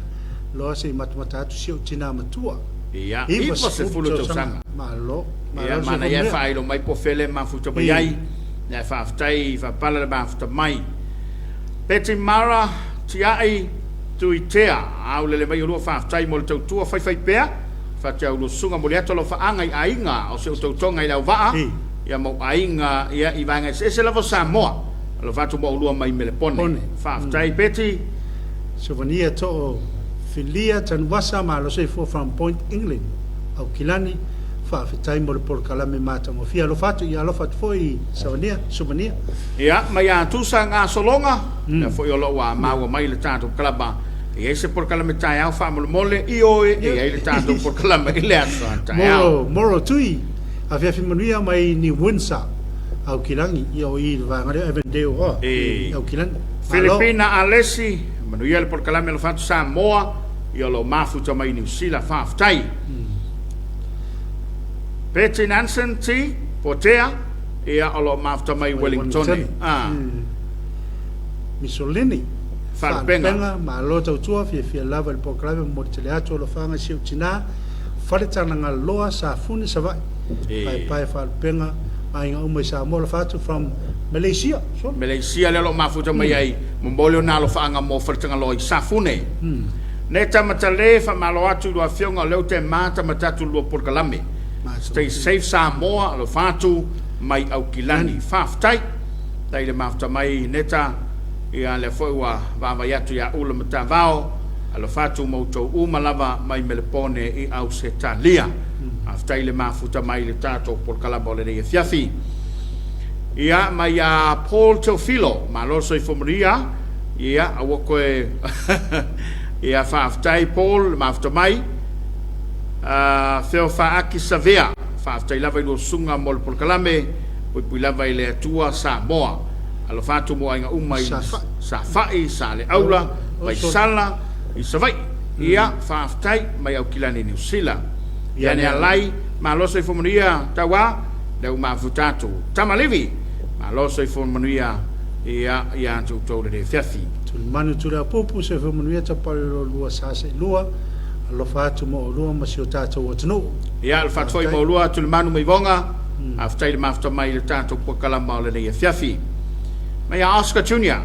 lo se matumata tu si tina matua. Ia, i se fulu to sanga. Malo. Ia mana ia fai lo mai po fele mafuta mai ai. Ia fa aftai fa pala le mafuta mai. Peti Mara tiai tuitea au le mai lo fa aftai mo to tua fai pea. Fa te au sunga mo le ato lo fa anga i ainga o se to tonga i la va. Ia mo ainga ia i vanga se la Samoa. Lo fa tu mo lo mai melepone. Fa aftai peti souvenir to filia tan wasa ma lo se from Point England au Kilani fa fitai mo por kalame mata mo fia lo fatu ia lo fatu foi souvenir ia ma ia tu sanga solonga na foi o lo wa ma mai le tanto klaba e se por kalame tai au fa mo mole i o e le tanto por kalame le aso moro tui avia fi manuia mai ni winsa au Kilangi io i va ngare evendeo au Kilani Filipina Alessi manuia por kalame lo fatu Samoa io lo mafuta mai New Zealand fa aftai Pete Nansen ti potea ia o lo mafuta mai Wellington Missolini Whalapenga. ma lo tau tua fia lava le pokalame mo te le atu o lo whanga siu tina wharetana ngā loa sa fune sa vai pai whalapenga ma inga umai sa mo lo whatu from Malaysia Malaysia le lo mafuta mai ai mbole na lo whanga mo wharetanga loa i sa fune ne tamatale whamalo atu lua whionga leo te mata matatu lua pokalame stay safe Samoa lo whatu mai au kilani whaftai tai le mafuta mai neta ia le foi wa vai atu ia ula matavao alo fatu mautou umalava mai melepone i au setalia aftai le mafuta mai le tato por kalaba le Afiafi ia mai a Paul Teofilo maloso i fomaria ia awokoe ia faftai Paul mafuta mai feo faaki savea faftai lava i lo sunga mol por kalame pui lava i le atua Samoa alo fatu mo ainga umai sa fai sa le aula vai sala i savai ia faftai mai au kilani New Zealand ia ne alai maloso i fomaria tawa le mafutatu tamalivi maloso i fomaria ia tu to le Afiafi tu manu tu la popu se fomaria ta pale lo lua sa se lua alo fatu mo lua ma si o tatu o tunu ia al fatu mo lua tu manu mai vonga aftai le mafuta mai le tatu po kalama le Afiafi mai Oscar Junior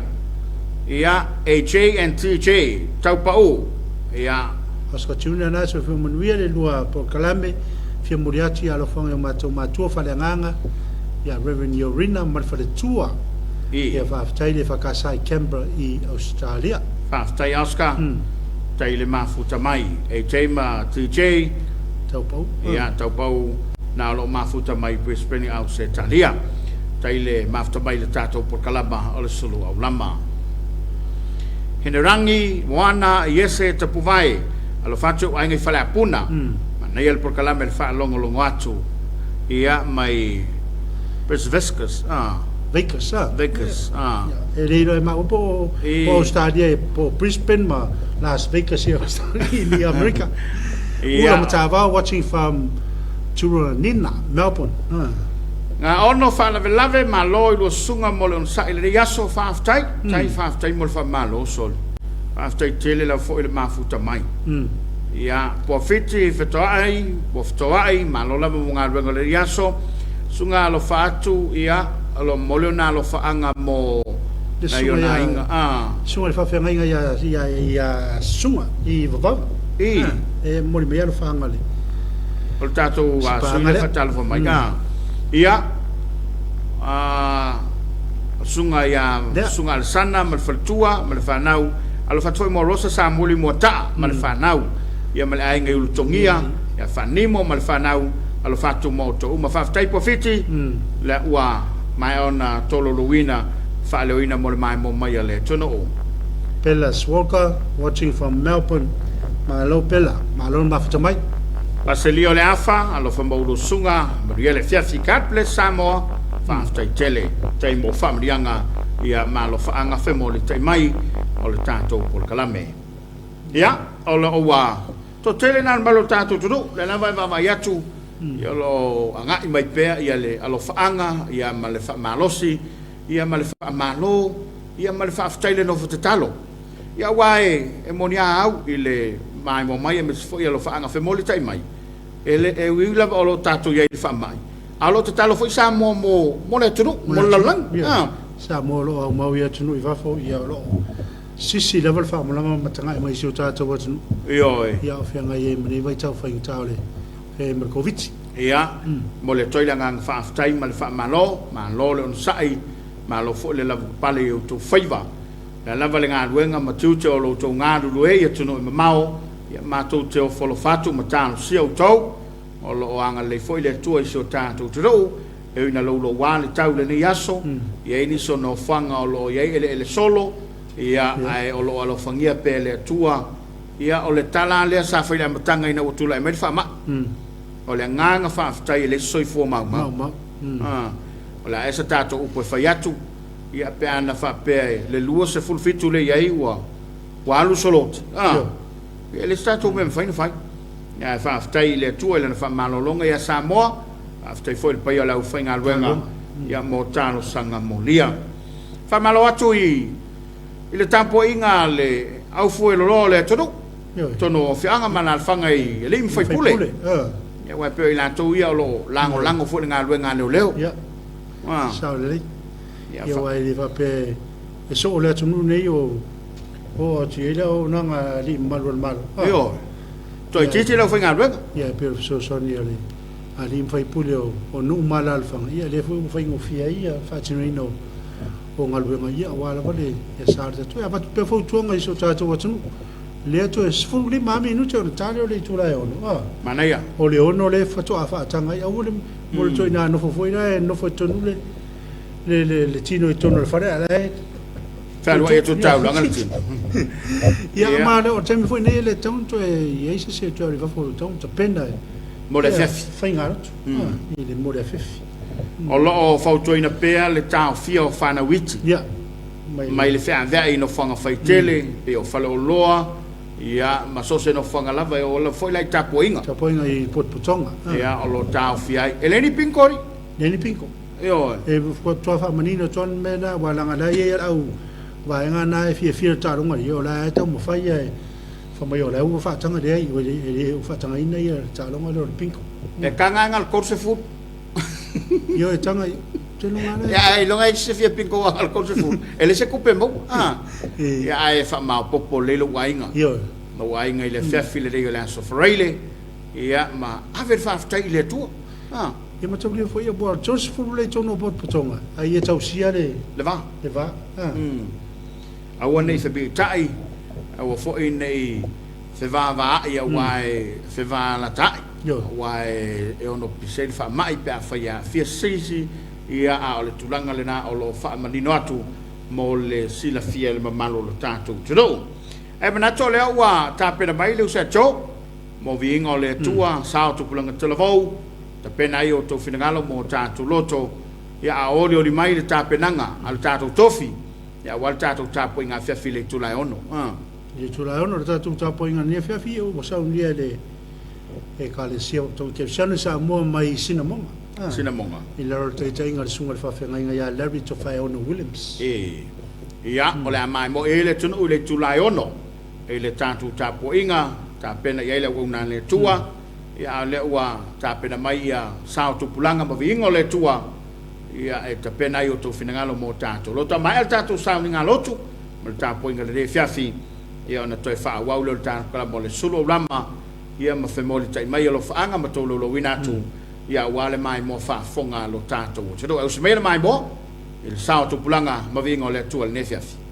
ia AJ and TJ taupau ia Oscar Junior na so fomaria le lua po kalame fia muriati alo fonga matua falenganga ia Reverend Yorina Malfaretua ia whaftai le whakasai Canberra i Australia whaftai Oscar tai le mafuta mai AJ ma TJ taupau ia taupau na lo mafuta mai Brisbane Australia tai le mafuta mai le tato por kalaba o le Suluaulama Hinerangi moana iese Tapuaiga alo fatu ainga fale apuna na ia le por kalaba le fa longo atu ia mai Vekas e leiro e mau po Australia po Brisbane ma Las Vegas in America ula matava watching from Turanina Melbourne nga ono fa lave ma lo i lo sunga mo le sa ile yaso faftai tai faftai mo fa malo sol faftai tele la fo ile mafuta mai ia po fiti fetoai ma lo la mo nga le yaso sunga lo fatu ia lo molona lo faanga mo na yona inga sunga le fafenga ia sunga i vava e mo le lo faanga le o tato wa sunga fatal fo mai ia sunga ia sunga al sana mal faltua mal fanau alo fatoi mo rosa sa muli mo ta mal fanau ia mal ainga ulu tongia ia fanimo mal fanau alo fatu mo to uma faftai po fiti la ua mai ona tolo luina fa leoina mo mai mo mai le tono Pelas Walker watching from Melbourne malo pela malo mafutamai Paselio le afa alo fa mo sunga mariele fiafi kaple Samoa faftai tele tai mo famrianga ia malo fa anga fe mo le tai mai o le tato por kalame ia o lo wa to tele na malo tato tudu le na vai va yatu ia lo anga i mai pe ia le alo faanga ia male fa malosi ia male fa malo ia male fa aftaile no futetalo ia wae e monia au ile mai mo mai me fo ia lo faanga fe moli tai mai ele e wila o lo tato ia fa mai alo tetalo fo sa mo le tru mo lalang sa mo lo au mau ia tunu i va fo ia lo sisi level fa mo langa matanga mai si o tato wa tunu ia fianga ia me vai tau fa intale e Merkovich ia mo le toilanga fa aftai mal fa malo le on sai malo fo le la pale o to faiva la lava le nga wenga matuto o lo to nga lu e ia tuno mau ia mato te o folo fatu matano si o to o lo anga le foi le tua so tanto tro e ina lo wale tau le ni yaso ia ini so no fanga o lo ia ele solo ia ai o lo alo fangia pe le tua ia o le tala le sa fa le matanga ina o tula e me fa ma o le nganga fa aftai le soi fo mau o la esa tato upo fa yatu ia pe ana fa pe le lua se full fitu le ia wa alu solot le stato ben fine ia fa aftai le tua le fa malolonga ia Samoa aftai foi il paio la ufinga alwenga ia mo tano sanga molia fa malo atu i ile Tapuaiga le au foi lo le tonu tono fianga mana fanga I le fai pule ya wa pe la to ia lo lango fo nga lu nga leo ya sa le ya wa le va pe so le tonu nei o ti ele o nga li mal yo to ti le fo nga lu ya pe so ni le ali fai pule o nu malal fanga ia le fo fai ngo fia ia fa tinino o ngaluenga ia wala vale ya sarta tu ya pe fo tuanga iso tato watu le to es fu li mami no te tale le tu la ono manaya o le ono le fa to afa tanga ia o le mo to ina no fo ina no fo to le tino to no fa la fa lo ia tu tau langa le tino ia ma le o te mi fo ina le tonto e ia se to le fa fo tonto penda mo le fefi fa inga le mo le fefi o lo fautoina pea le tau fia o fana witi ia mai le fea vea no fanga faitele pe o fale o loa ia ma so se no fanga lava o la foi lai Tapuaiga I potputonga ia o lo tau fia eleni pinkori Neni pinko io e fo to fa manino ton mena wala ngala ye au wa nga na fia ta ronga yo la ta mo fa ye fa mai o la u fa tanga de o fa tanga ina ye ta ronga lo pinko e kanga ngal corse fu yo e tanga te lunga na ya e longa se fia pinko al corse fu ele se kupe mo ya e fa ma popo le lo wainga yo no wainga ile fia file de la so freile ya ma ave fa fta ile tu e ma tau foi bo Joseph le tono potputonga ai e tau sia le va a wona I be tai a wo fo nei se va ia wai se va la tai wai e ono pisel fa mai pe fa ia fia sisi ia a le tulanga le na o lo fa manino atu mo le sila fia le mamalo lo tatu tudo e mana tole wa ta pe mai le se cho mo vingo le tua sao tu pulanga televou ta pena io to finangalo mo tatu loto ia a olio di mai le ta penanga al tatu tofi ia wal tatu Tapuaiga fia file tu la ono ye tu la ono tatu Tapuaiga ne fia fia o sa un dia le e ka le sia to ke sa mo mai Sinamoga I laro te inga le sunga le whawhenga inga ia Larry to whae ono Williams ia o le amai mo e le tunu le tulai ono e le tatu Tapuaiga ta pena ia le una le tua ia le ua ta pena mai ia sao tu pulanga ma vingo le tua ia e ta pena io tu finangalo mo tatu lo ta mai al tatu sao ninga lotu mo le Tapuaiga le fiafi ia ona toi wha wau le tatu kala mo le Suluaulama ia ma femoli tai mai lo faanga ma tolo lo winatu ia wale mai mo fa fonga lo tato se do se mai mai mo il sao tu pulanga ma vingo le tu al nefiafi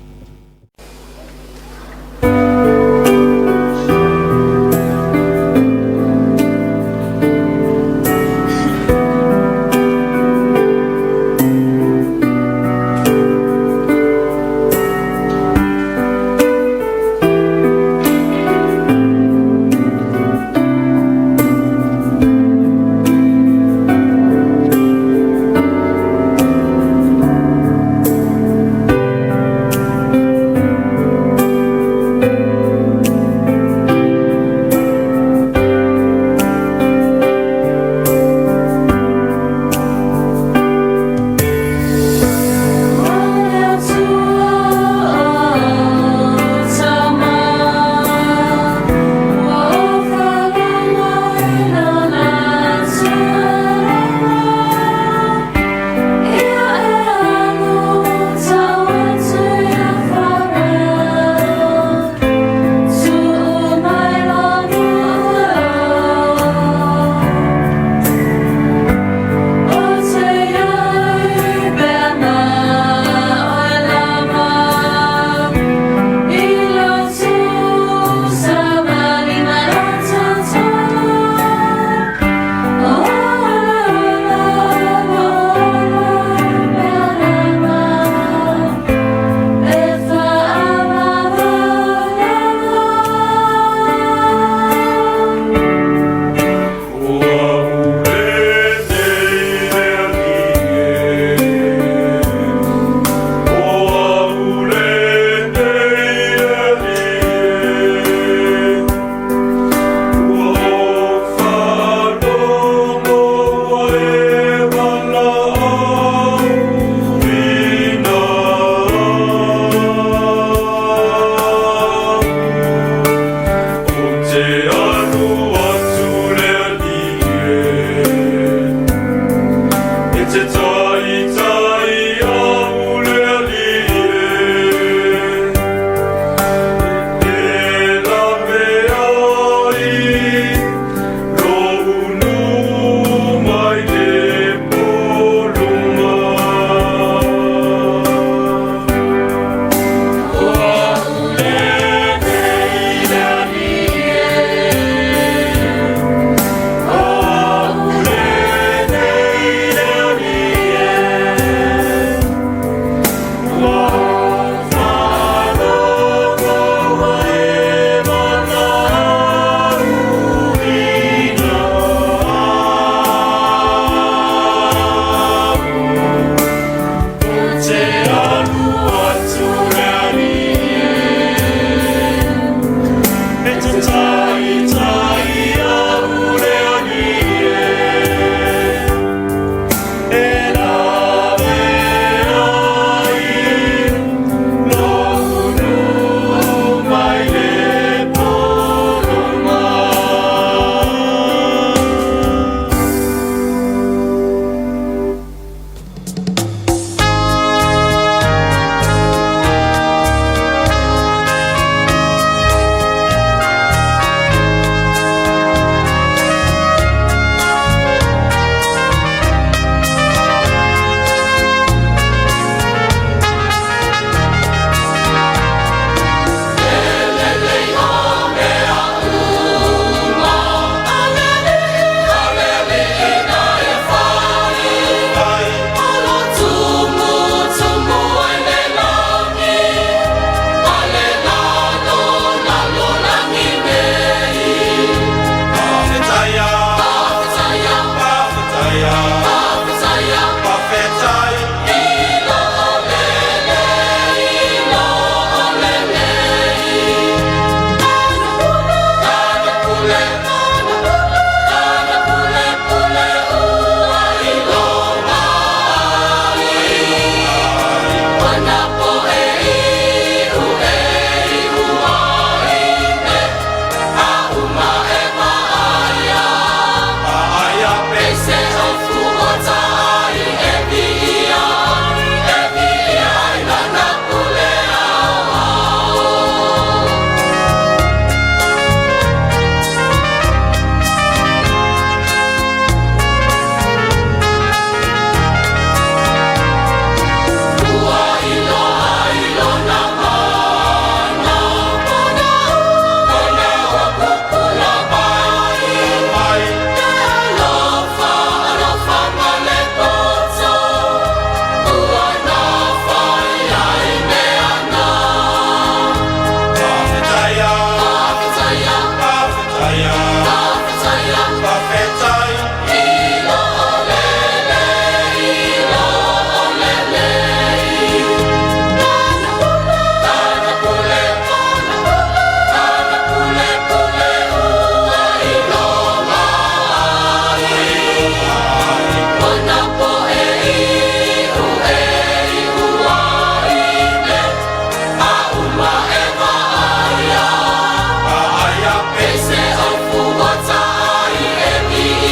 Ese o fugo tai e mi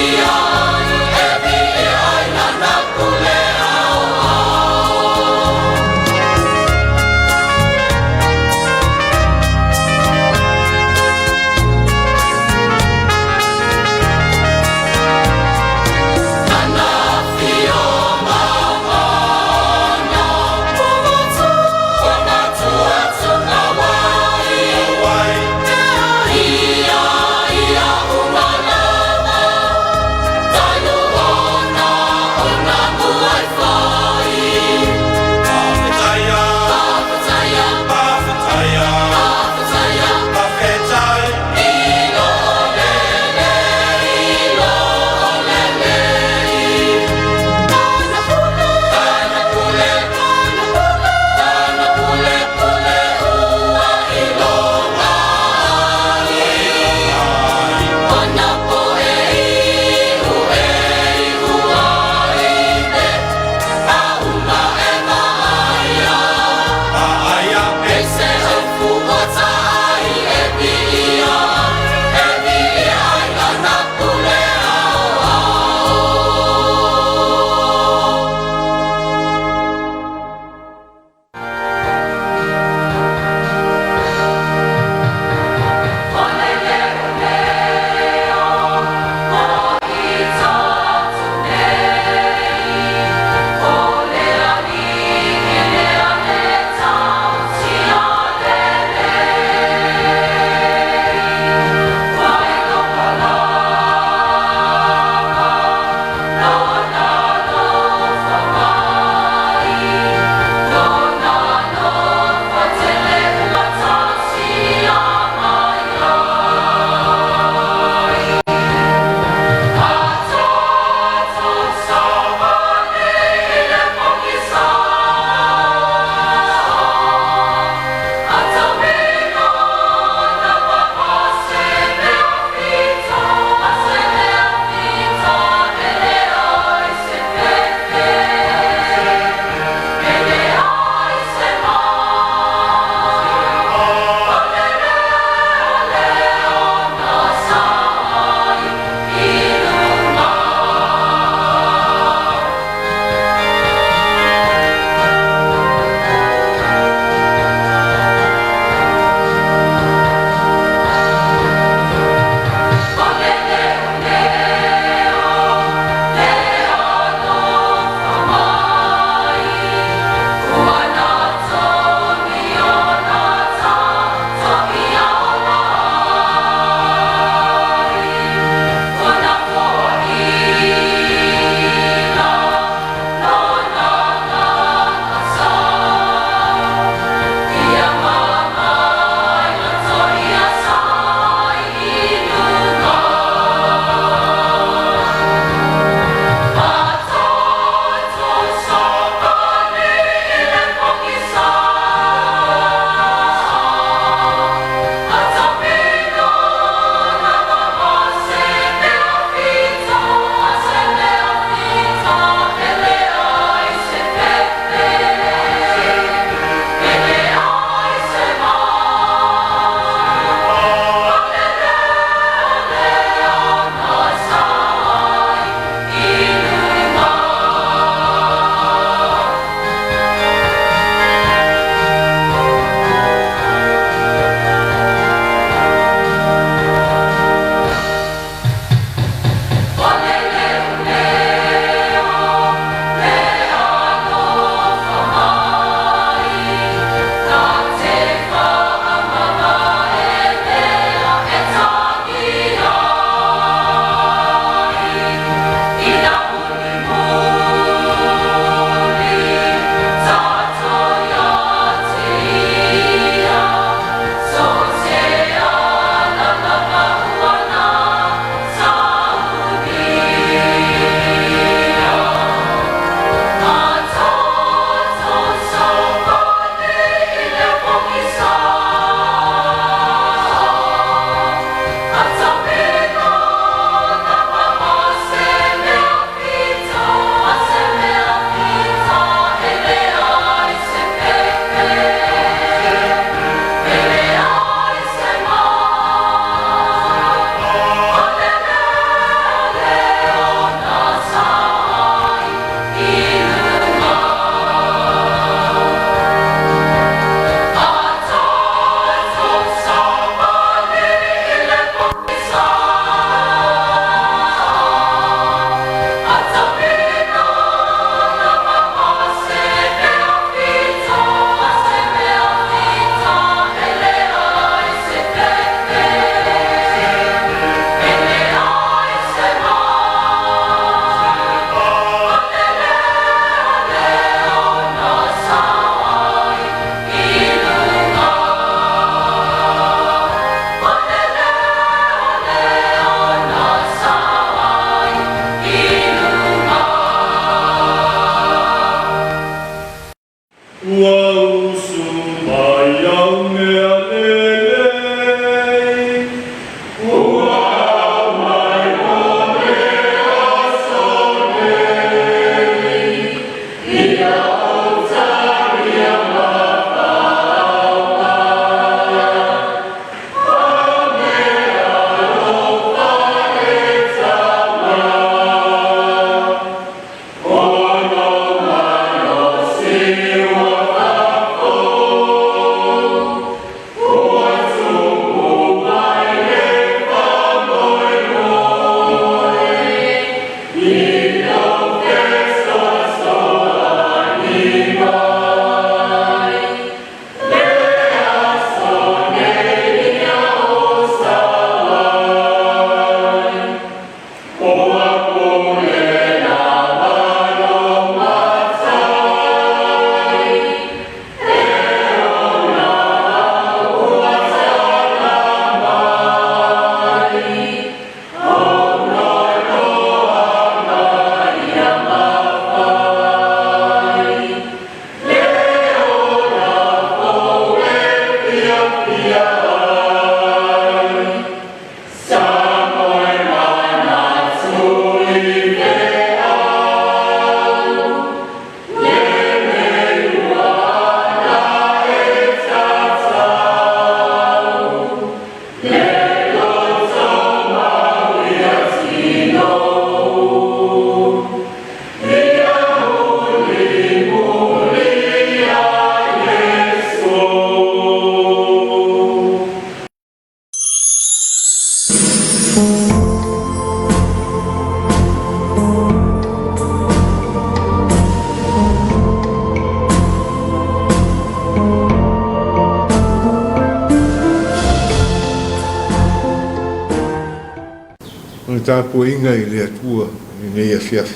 o Tapuaiga i le atua i nei Afiafi.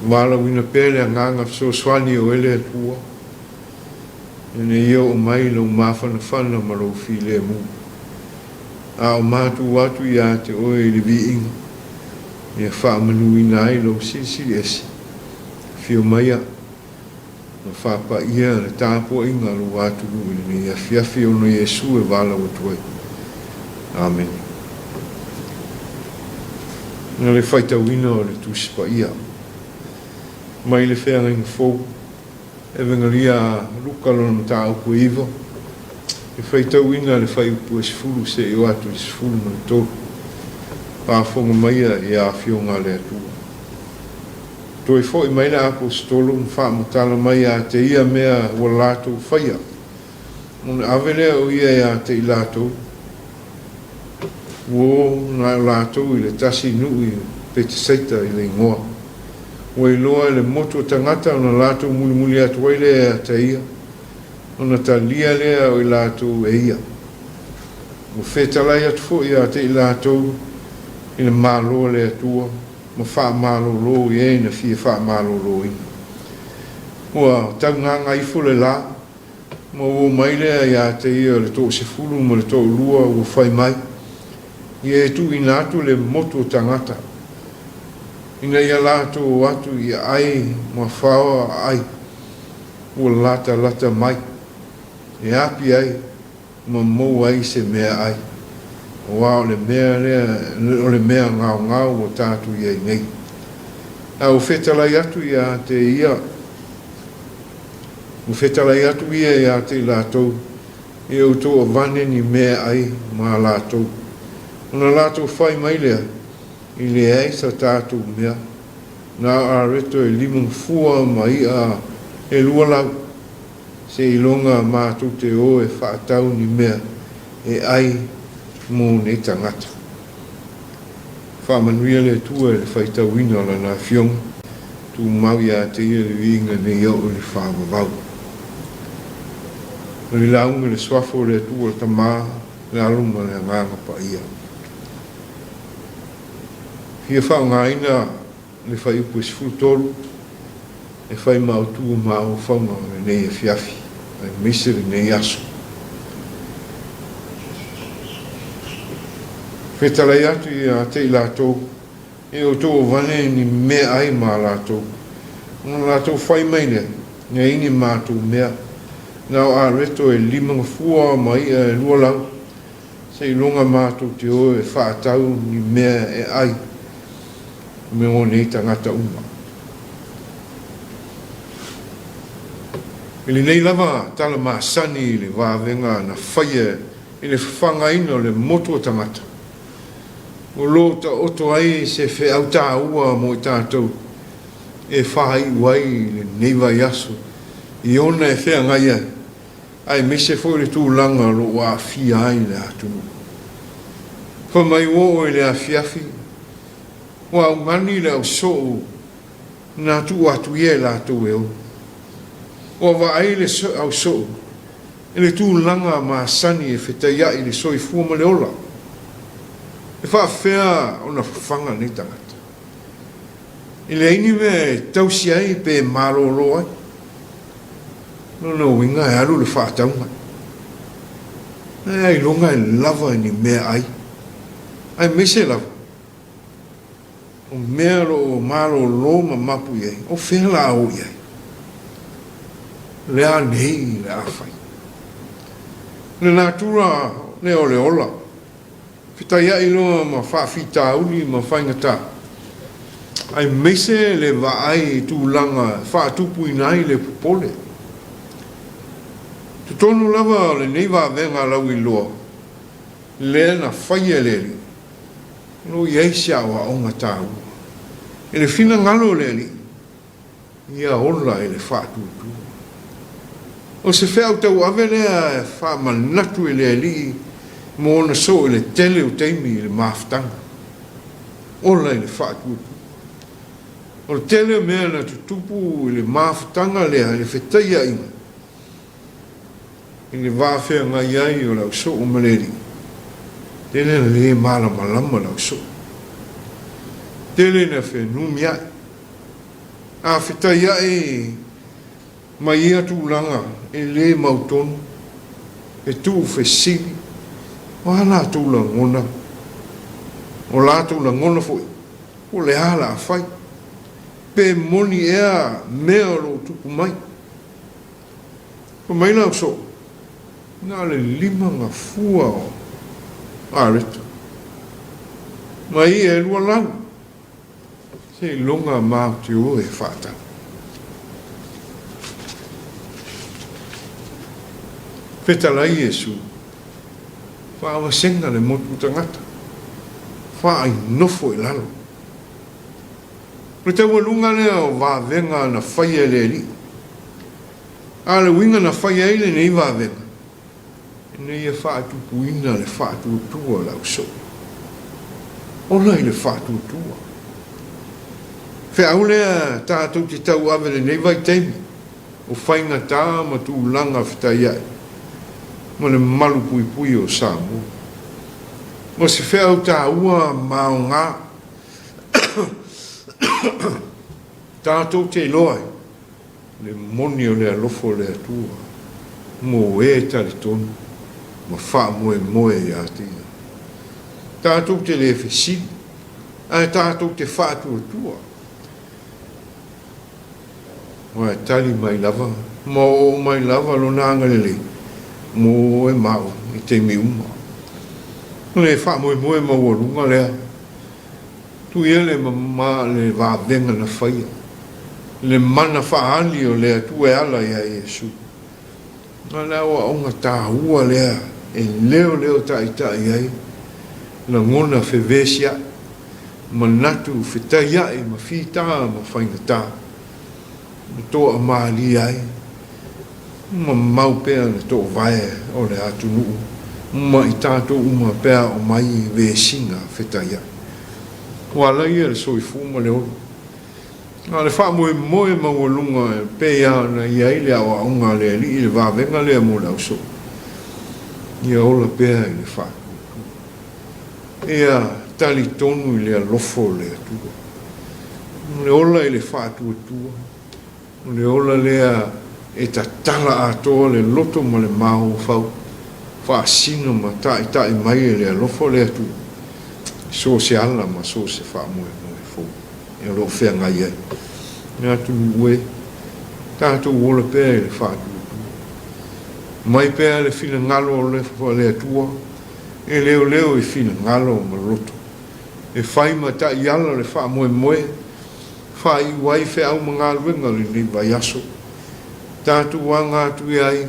Wala wina pele a nganga fesoasoani o ele atua. E ne ia o mai lau mawhanawhana ma lau while mu. A o mātu watu i a te oe i le viinga. Ia whaamanuina ai lau sisi esi. Whio maia. Na whapa ia le Tapuaiga lau watu i nei Afiafi o no Yesu e wala o tuai. Amen. Nga le whaita wina o le tuspa ia. Mai le whea ngai fau. E vengaria lukalo na ta upu iwa. E whaita wina le whai upu e sifuru se i watu i sifuru na tōru. Pāwhonga maia e a whionga le atua. Toi fo i mai le apostolo mwha mutala mai a te ia mea ua lātou whaia. Mone avelea o ia e a te i lātou. Wo na lātou i le tasi nui pe te seita i le ingoa. Wo i loa le moto tangata o na lātou muli muli atu ai le a te ia. O na ta lia lea o i lātou e ia. Wo whetalai atu fo i a te i lātou i le mālo le atua. Ma wha mālo lo i e na fia wha mālo lo i. Ua tanganga i fo le la. Ma wo mai lea i a te ia le tō se fulu ma le tō lua ua whai mai. I e tu i nātu le moto tangata. Ina ia lātu o atu i ai, ma whaoa ai, ua lata mai. E api ai, ma mou ai se mea ai. O wao le mea lea, o le mea ngau o tātu i ai nei. A o whetalai atu i a te ia. O whetalai atu i a te lātou. E o tō a vane ni mea ai, ma lātou. Ona lātou whai mai lea, i le ei sa tātou mea, nā a reto e limang fua mai a e lua lau, se ilonga mātou te o e whaatau ni mea, e ai mō ne tangata. Whamanuia le tua e le whaitau ina la nā whionga, tu maui a te ia le winga ne iau o le whamavau. Le launga le swafo le tua le tamā, le alunga le nganga pa ia. Hia whao ngā ina le whai upu e sifutolu, e whai mautua mao whaunga le nei Afiafi, e misere nei aso. Whetalai atu i a te i lātou, e o tō wane ni mea ai mā lātou. Nō lātou whai mai lea, ngā ini mātou mea, nāo a reto e limanga fua mai e lua lau, se i longa mātou te o e whaatau ni mea e ai, me o nei tangata uma. Ili nei lava tala maa sani i le wāwenga na whaia i le whangaina le moto tangata. O lo ta oto ai se whe au tā ua mo i tātou e whai wai le neiva yaso i ona e whea ngai ai. Ai me se fo le tūlanga lo wa fia ai le atunu. Wha mai o le Afiafi wa ngani le au so na tu atu ye la tu e o wa ai le so au so ele tu langa ma sani e feta ya ile so i fu ma le ola e fa fea ona fanga ni tangata ile ini me tau si ai pe malo lo ai no winga e alu le fa tanga ai longa e lava ni me ai me se lava o mero o malo lo ma mapu ye o fela o ye le anei le afai le natura le ole ola fita ya ilo ma fa fita uli ma faingata ai mese le va ai tu langa fa tu puinai le pole tu tonu lava le neiva venga la wilo le na faia le no yesia wa onga tau ele fina ngalo le ia ola ele fa tu o se fea tau avele a fa manatu ele li mo na so ele tele o teimi le maftanga ola ele fa tu o tele me na tupu ele maftanga le ele fetaia inga ele va fe ngai ai o la so o meleri tele le mala malama la so tele na fe numia a fita ia e mai ia tu langa e le mauton e tu fe sili wala tu la ngona o la tu la ngona foi o le ala fai pe moni ea mea lo tuku mai o mai la so na le lima nga fua o areto mai e lua lau se longa ma te o e fata fetalai Yesu fa wa senga le motu tangata fa ai nofo e lalo Rete walunga leo va venga na faya le li. Ale winga na faya ile nei va venga. Nei e fa tu puina le fa tu tua la so. Ola ile fa tu tua. Fe aule ta tu ti tau ave le nei vai temi. O fainga ta ma tu langa fitaia. Mo le malu pui pui o Samoa. Mo se fe au ta ua maunga. Tātou te loai, le moni o le alofo le atua, mo e tali tonu, ma wha moe moe i atina. Tātou te le whesini, ai tātou te whātua tua. Mai tali mai lava, mo o mai lava lo nanga le, mo e mau i te mi uma. Le wha moe moe ma warunga lea, tu ele ma le va venga na faia le mana fa ali o le tu ala ya Yesu na la o nga ta ua le e leo ta ai na ngona fe vesia manatu fitaia e ma fita ma faina ta to amali ai ma mau pe to vai o le atu nu ma itato uma pe o mai vesinga fitaia wala ia le soi fuma le olu. Le wha moe moe mawalunga pe ia na ia ile awa unga le li ile wa venga le mo lau so. Ia ola pea ile wha. Ia tali tonu ile lofo le atua. Le ola ile wha atua tua. Le ola lea e ta tala atoa le loto ma le maho fau. Wha sino ma tai mai le lofo le atua. So se ala ma so se fa moe fo e lo fe nga ye na tu we ta tu wola pe le fa tu mai pe le fina ngalo le fo le tua e leo e fina ngalo ma roto e fai ma ta yala le fa moe fai wai fe au manga wenga le vai aso ta tu wanga tu ai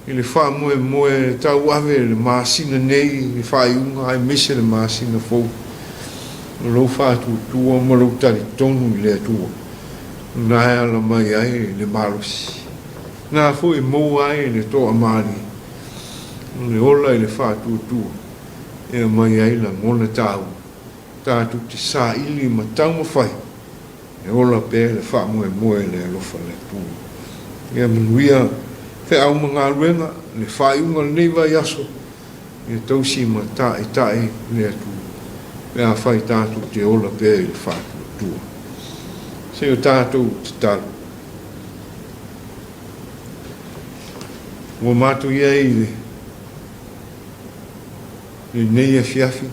ele fa moe ta ave le masina nei fa unga ai mise le masina fo lo fa tu mo lo tali tonu le tu na ala mai ai le malos na fo e mo ai le to amani le ola le fa tu e mai ai la mona tau ta tu ti sa ili ma tau mo fai e ola pe le fa moe le lo fa le tu e mnuia fe au mga ruenga le fai unga nei vai aso e tausi ma tai le atu e a fai tātu te ola pe le fatu tua se o tātu te talu ua matu iei le nei Afiafi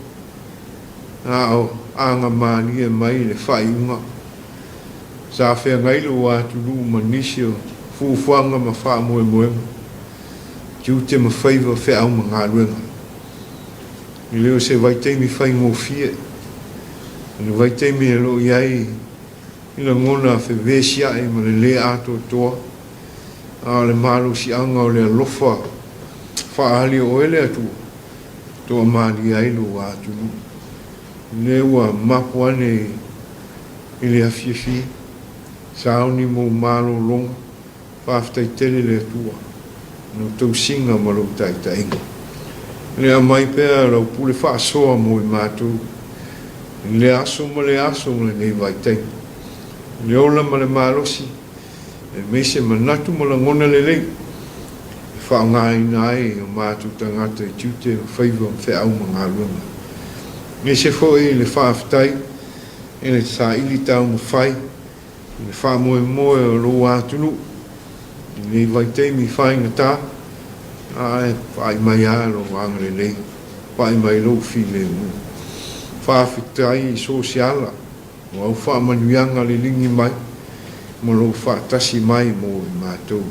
a o anga mani e mai le fai unga sa fea ngailu wa tulu manisio fuanga ma fa moe tu te ma faiva fe au ma ruenga ni leo se vai te mi fai mo fie ni vai te mi lo iai ina ngona fe vesia e ma le ato toa a le malu si anga o le lofa fa ali o ele atu to ma li ai lo atu le wa mapuane ile Afiafi sauni mo malo longa whaftai tele le tua, no tau singa ma lau tai. Le a mai pēr lau pule whaasoa mo I mātou, le aso ma le nei vai tai. Le ola ma le mālosi, e meise manatu ma la ngona le lei, e whaongai nai o mātou tangata I tute o whaiva o whaau ma ngā runga. Me se foi le whaafitai, e le sa ili tau ma whai, le wha moe moe o lo atunu, le vai teimi whai ngata, ai whai mai a lo wangare nei, whai mai lo while mu. Whaafitai i sosiala, o au wha manuianga le lingi mai, mo lo wha tasi mai mo i mātou.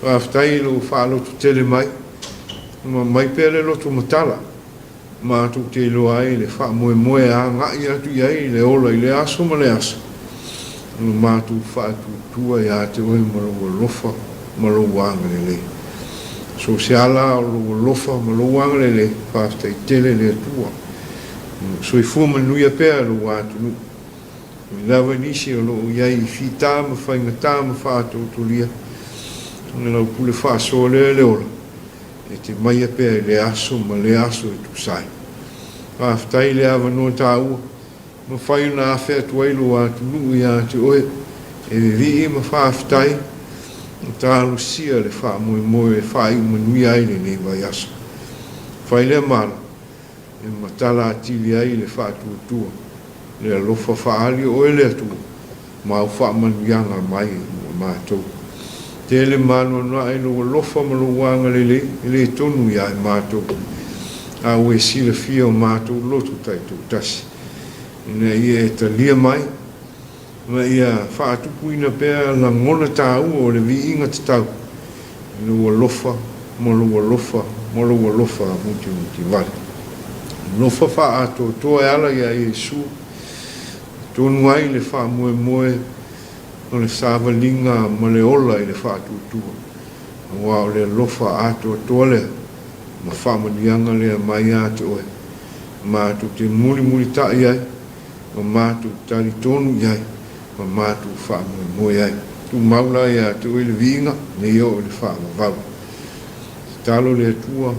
Whaafitai lo wha lotu tele mai, ma mai pere lotu matala, mātou te loa ai le wha moe moe a ngai atu iai le ola i le aso ma le aso. Mātou wha atu tua i a te oe ma lo lofa ma lo wangare le. Sosiala o lo lofa ma lo wangare le, whaafitai tele le atua. So i fuma nuia pēr lo atu nu. I lawa nisi o lo iai i whita ma whaingata ma whātou tulia. Nge lau pule whaasoa le ola. E te maia pēr le aso ma le aso e tusai. Whaafitai le awa no tā ua. Ma whai na awhea tuai lo atu nu i a te oe. E vii ma whaafitai. Tā alu sia le wha moe moe e whai manui aile nei vai aso. Whai le mala. E matala atili ai le wha tua. Le alofa whaali o ele atua. Ma au wha manuianga mai ma mātou. Te ele mano na e lo alofa ma lo wanga le tonu ia e mātou. A ue sila fia o mātou lotu taitou tasi. Ina ia e ta lia mai. Ma ia wha atupuina pēr la ngona tā ua o le vi inga te tau. Lo alofa ma lo alofa ma lo alofa muti vale. Lofa wha ato toa e ala ia Iesu. Tonu ai le wha moe moe o le sāwalinga ma le ola i le wha tutua. Wa o le lofa ato toa le ma wha manianga le mai ato oe. Mātu te muri tai ai, ma mātu tari tonu iai, ma mātu wha moe moe ai. Tu maula ia te oe le vinga, ne o le wha mawau. Talo le atua,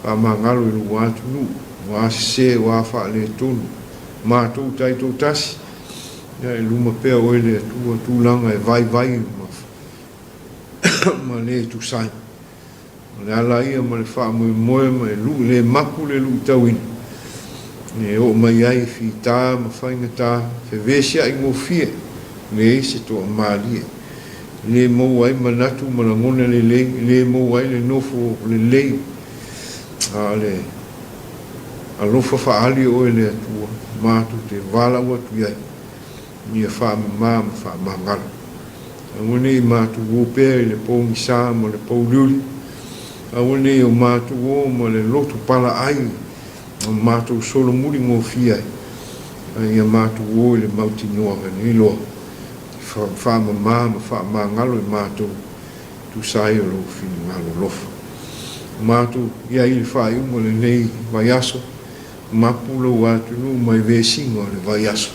wha mangalo i lu atu nu. Wa se wa fa le tonu mātou taitou tasi ia e luma pea oe le atua tūlanga e vai ma le tusai ma le ala ia ma le wha moe moe ma le maku le lu tauina ne o mai ai whita ma whaingata whewesi ai ngofie le eise toa maalie le mou ai manatu ma la ngone le mou ai le nofo le lei a le alofa whaali o ele atua, mātu te wala ua tu iai, nia wha ma wha mangala. Awane i mātu o pēr i le pō ngisa ma le pō liuli, awane i o mātu o ma le lotu pala ai, ma mātu solo muri ngō fiai, ia mātu o i le mauti noa ni loa, wha ma wha mangalo i mātu, tu sai o lo fini ngalo lofa. Mātu ia i le wha i umo le nei vai aso, mapulo atu no mai vesingo le vai aso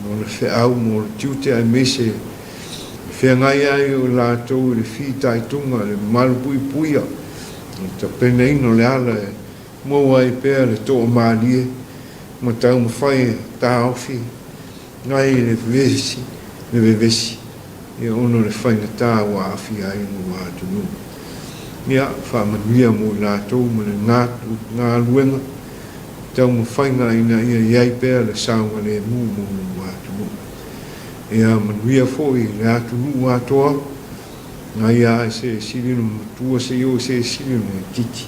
no le fe au mo le tiute ai mese fe ngai ai o la to le fita i tunga le malpui puia ta peneino le ala mo ai pe le to malie mo tau mo fai ta ofi ngai le vesi e ono le fai na ta wa afi ai no atu no ia fa manuia mo la to mo le nga luenga tau mo whainga ina ia iai pēr le saunga le mu atu mu. Ia manuia fōi le atu mu atoa, ngā ia se silinu matua se iho se silinu e titi.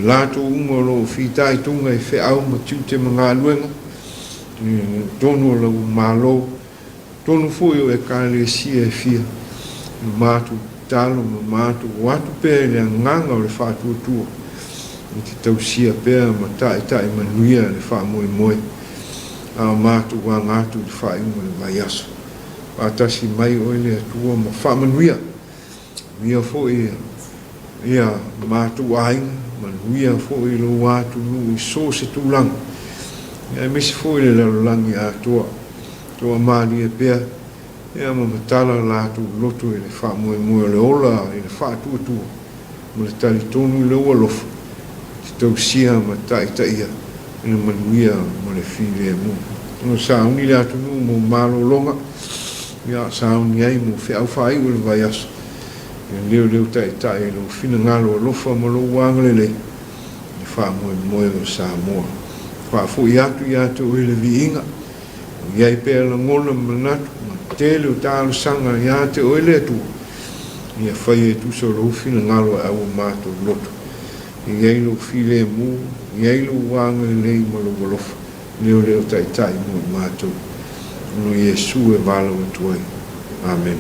Lato unga lo whitai tunga e whe au ma tiute ma ngā luenga, tonu lau mālo, tonu fōi o e kāle si e fia, mātu talo ma mātu watu pēr le nganga o le whātua tua. Te tausia pēr ma tai manuia le wha moe moe. A mātu wā ngātu le wha ingo le vai aso. Pātasi mai oe le atua ma wha manuia. Mia fo ia mātu ainga, manuia fo i lo wātu nu i so se tūlanga. Ia mesi fo i le larolangi a toa. Toa māli e pēr. Ia ma matala lātu loto i le wha moe moe le ola i le wha tua. Ma le tali tonu i le ua lofa. Tausia ma taia ina manuia ma le while mu. No sauni le atu nu mo malo longa, ia sauni ai mo whi au whai ule vai aso. Ia leo tai lo whina ngalo alofa ma lo wanga le le. I wha moe o Samoa. pa fu atu ele viinga ia pe la ngona manatu tele o talo sanga ia te ele tu ia fai tu so lo fina ngalo au mato loto ia lo file mu ia lo wanga le malo bolof le tai mu mato no Yesu e valo tuai amen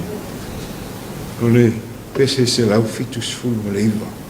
ole pese se la fitus fu leiva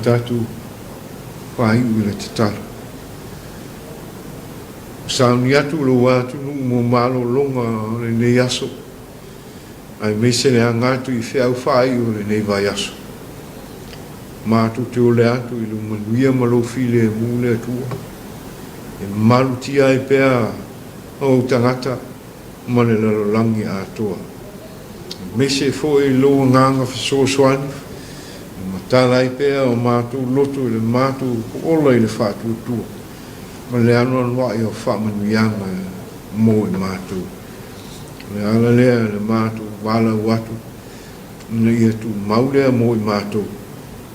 tatu whai ura te tala. Sauni atu lo watu nu mo malo longa le ne yaso. Ai mese le angatu I whiau whai o le ne vai aso. Mātu te ole atu I lo manuia malo file mune atua. E malu tia e pea o tangata ma le lalolangi a toa. Mese fo e lo nganga whasosoani. Tala I pea o mātou loto I le mātou ola I le whātua tua. Ma le anu anua I o whamanuianga mō I mātou. Le ala lea le mātou wala watu. Ne ia tu maulea mō I mātou.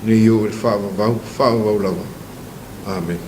Ne I o le whaavavau lawa. Amen.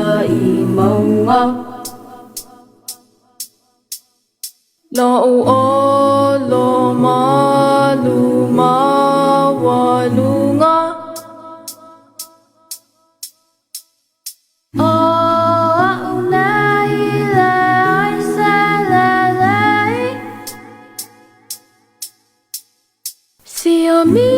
i maunga lo o lo ma lu ma wa lunga o nei le ai se le lei si o mi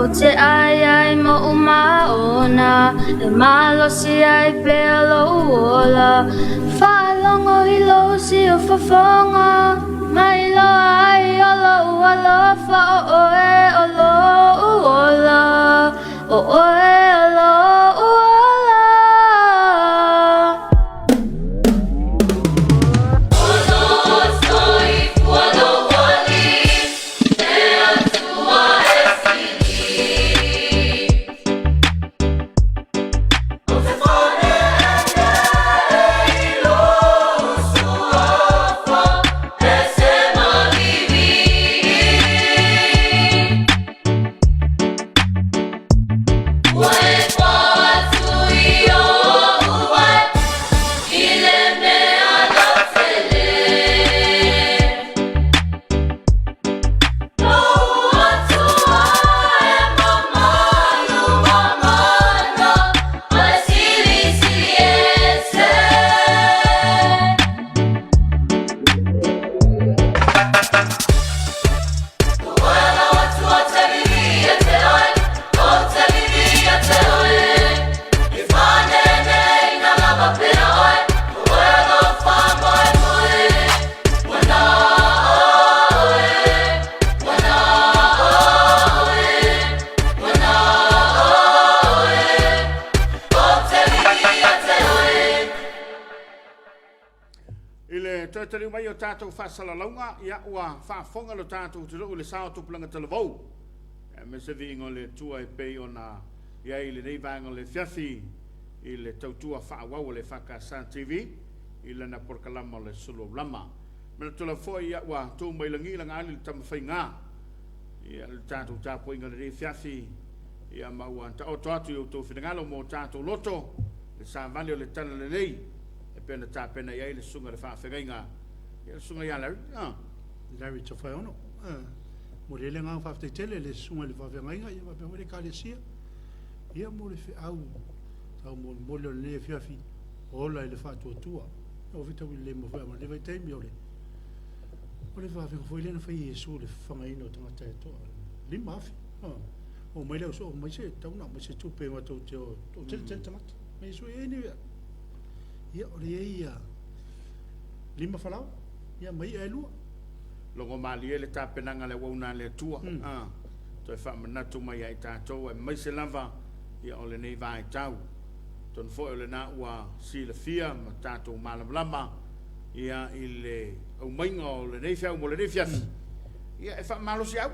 o te ai ai mo uma ona e malo si ai pelo ola fa longo I lo si o fafonga mai lo ai olo olo fa o e olo ola o e olo toi te mai o tātou whasalalaunga, ia ua whaafonga lo tātou te rau le sao tupulanga talavau. Me se vingo le tua e pei o na, ia i le neivanga le Afiafi, i le tautua whaawau le EFKS TV, i le na porkalama le Suluaulama. Mena tula foi ia ua tō mai langi langa ali le tamawhai ngā. Ia le tātou Tapuaiga le Afiafi, ia maua anta o toatu i o tō whinangalo mō tātou loto, le sāvali o le tana le nei, e pena tāpena ia i le sunga le whaawhengainga. Ia le sunga ia Larry? Larry te whai ono. Mo le ngā whawhte tele le sunga le whaawhengainga, ia wape hore ka le sia. Ia mo le au, tau mo le le Afiafi, ola i le whātua. O vita ui le mawhai ama le vai teimi o le. O le whawhenga fwoi lena whai Iesu le whangaina o tangata e toa. Lima afi. O mai leo so, mai se tauna, mai se tupe ngā tau te o tele tangata. Mai Iesu e niwea. Ia o le ia lima whalau. Ia mai e lua. Longo mali e le tāpenanga le wauna le tua. Toi whamanatu mai ai tātou e mai se lava ia o le nei vai tau. Ton foi o le nā ua si le fia ma tātou malamlama ia i le au mainga o le nei fiau mo le nei fiafi. Ia e whamalosi au.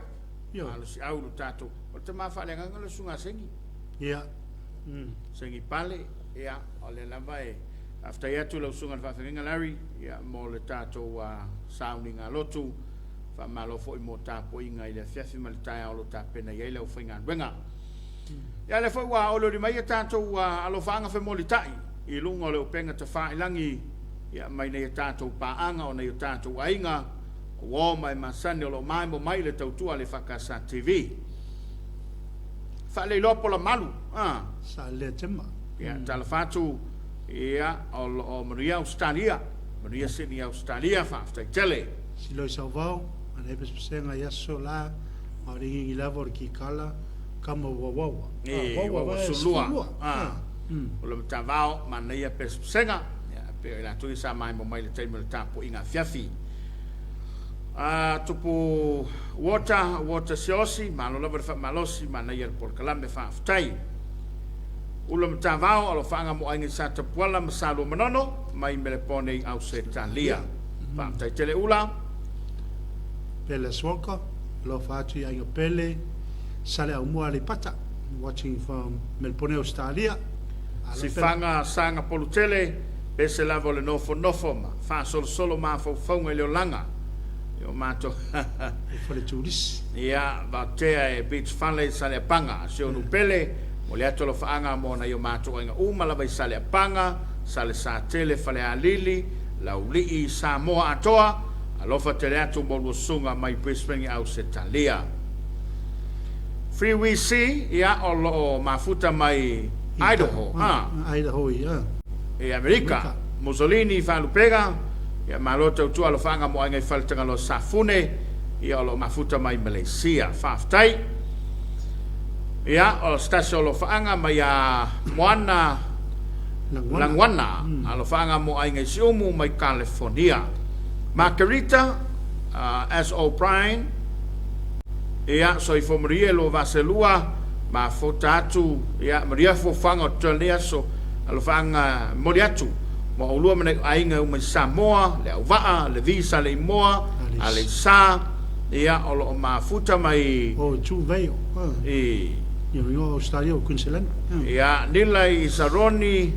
Malosi au lo tātou. O te mawhalenga le sunga sengi. Ia. Sengi pale ia o le lava e after ia tu lau sunga le whawhenga Larry ia mo le tātou sauni ngā lotu whamalo foi mo Tapuaiga i le Afiafi ma le taia o lo tāpena ia i lau whainga nwenga. Ia le foi wa o le mai tātou alofanga fe molitai i lunga o le upenga te whailangi ia mai nei tātou paanga o nei tātou ainga o mai masani o lo mai mo mai le tautua le EFKS TV. Whale lopo la malu. Sa le tema. Ia tala whatu ia o Maria Australia. Maria Sydney Australia whaftai tele. Silo i sauvau, ana epes pesenga yaso la, maringi i lavo ki kala, kama wawawa. Wawawa sulua. O le matavao, mana ia epes pesenga. Pero la tui sa mai mo mai le teimo le Tapuaiga Afiafi. Tupu water siosi, malo lava le whamalosi, mana ia le porkalame whaftai. Ula matavao alo whaanga mo aingi sa tapuala masalo manono, mai mele pone au se talia. Whaftai tele ula. Pele swoka, lo whatu i ainga pele, sale au mua le pata, watching from Melpone Australia. Si whanga sanga polutele, pese lavo le nofo ma, wha solo ma whaunga i leo langa. Yo mato. Fole turis. Ia, vatea e beach fanle sale panga, se onu pele, mo le ato lo whaanga mo na yo mato inga umala vai sale panga, sale sa tele fale a lili, laulii Samoa atoa, alofa tele atu mo sunga mai Brisbane au se talia. Free we see, ia o mafuta mai Idaho. Idaho, ia. E Amerika, Mussolini whalupega, ia malota utu alo whanga mo aingai whaletanga lo safune, ia o mafuta mai Malaysia, whaftai. Ia o stasio lo whanga mai a moana Langwana, alo whanga mo aingai siumu mai California. Margarita, as O'Brien, ia so i fo Maria lo vaselua, ma fotatu, ia Maria fo whanga o Australia so, alo whanga moriatu, mo ulua mene ainga umai Samoa, le auvaa, le visa le imoa, a le sa, ia o mafuta mai... O tu veio. Ia Australia o Queensland. Ia nila i Saroni,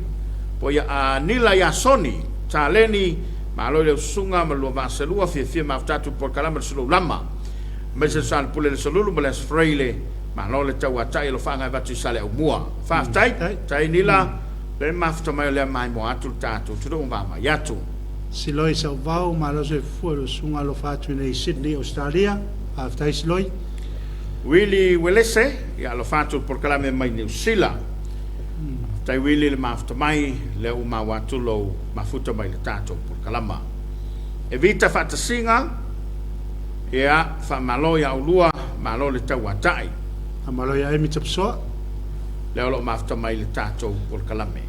po ia nila i Asoni, taleni, ma alo le sunga ma lua vaselua, fia maftatu por kalama le Suluaulama. Mai se sal pule le solulu, ma le sfreile, ma alo le tau atai lo whanga vatu sale au mua. Whaftai, tai nila, le mafta mai le mai mo atu tatu, tudo umama yatu. Siloi sa vau, ma lo se fuero sunga lo fatu nei Sydney, Australia. Whaftai siloi. Willy Welese, ia lo fatu por kalame mai New Zealand. Tai Willy le mafta mai, le uma watu lo mafuta mai le tatu por kalama. Evita fatasinga, ia fa malo ya ulua, malo le tau atai. Malo ya emi tapsoa. Le olo mafta mai le tatu por kalame.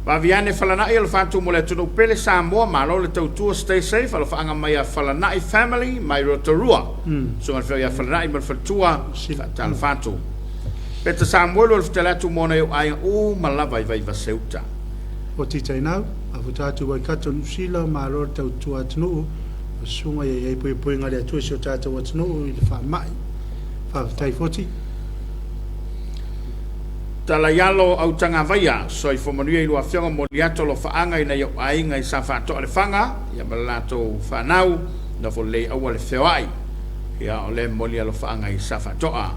Va viane falana ia lo fatu mo le tunu pele Samoa, malo le tau tua stay safe, alo faanga mai a falana family, mai Rotorua. So ngal fia falana i malfatua, tal fatu. Peta Samuel o ftelatu mona eu ai malava i vai vaseuta. O titai nau, a futa tu wai kato sila malo tau tua tunu sunga ye pui ngale tu so tata wa tunu I fa mai fa tai foti tala yalo au tanga vaia so I fomanuia I lua fionga mo liato lo faanga ina yo ainga I sa fa to le fanga ya malato fa nau na fo le au le fewai ya ole mo lia lo faanga I sa fa to a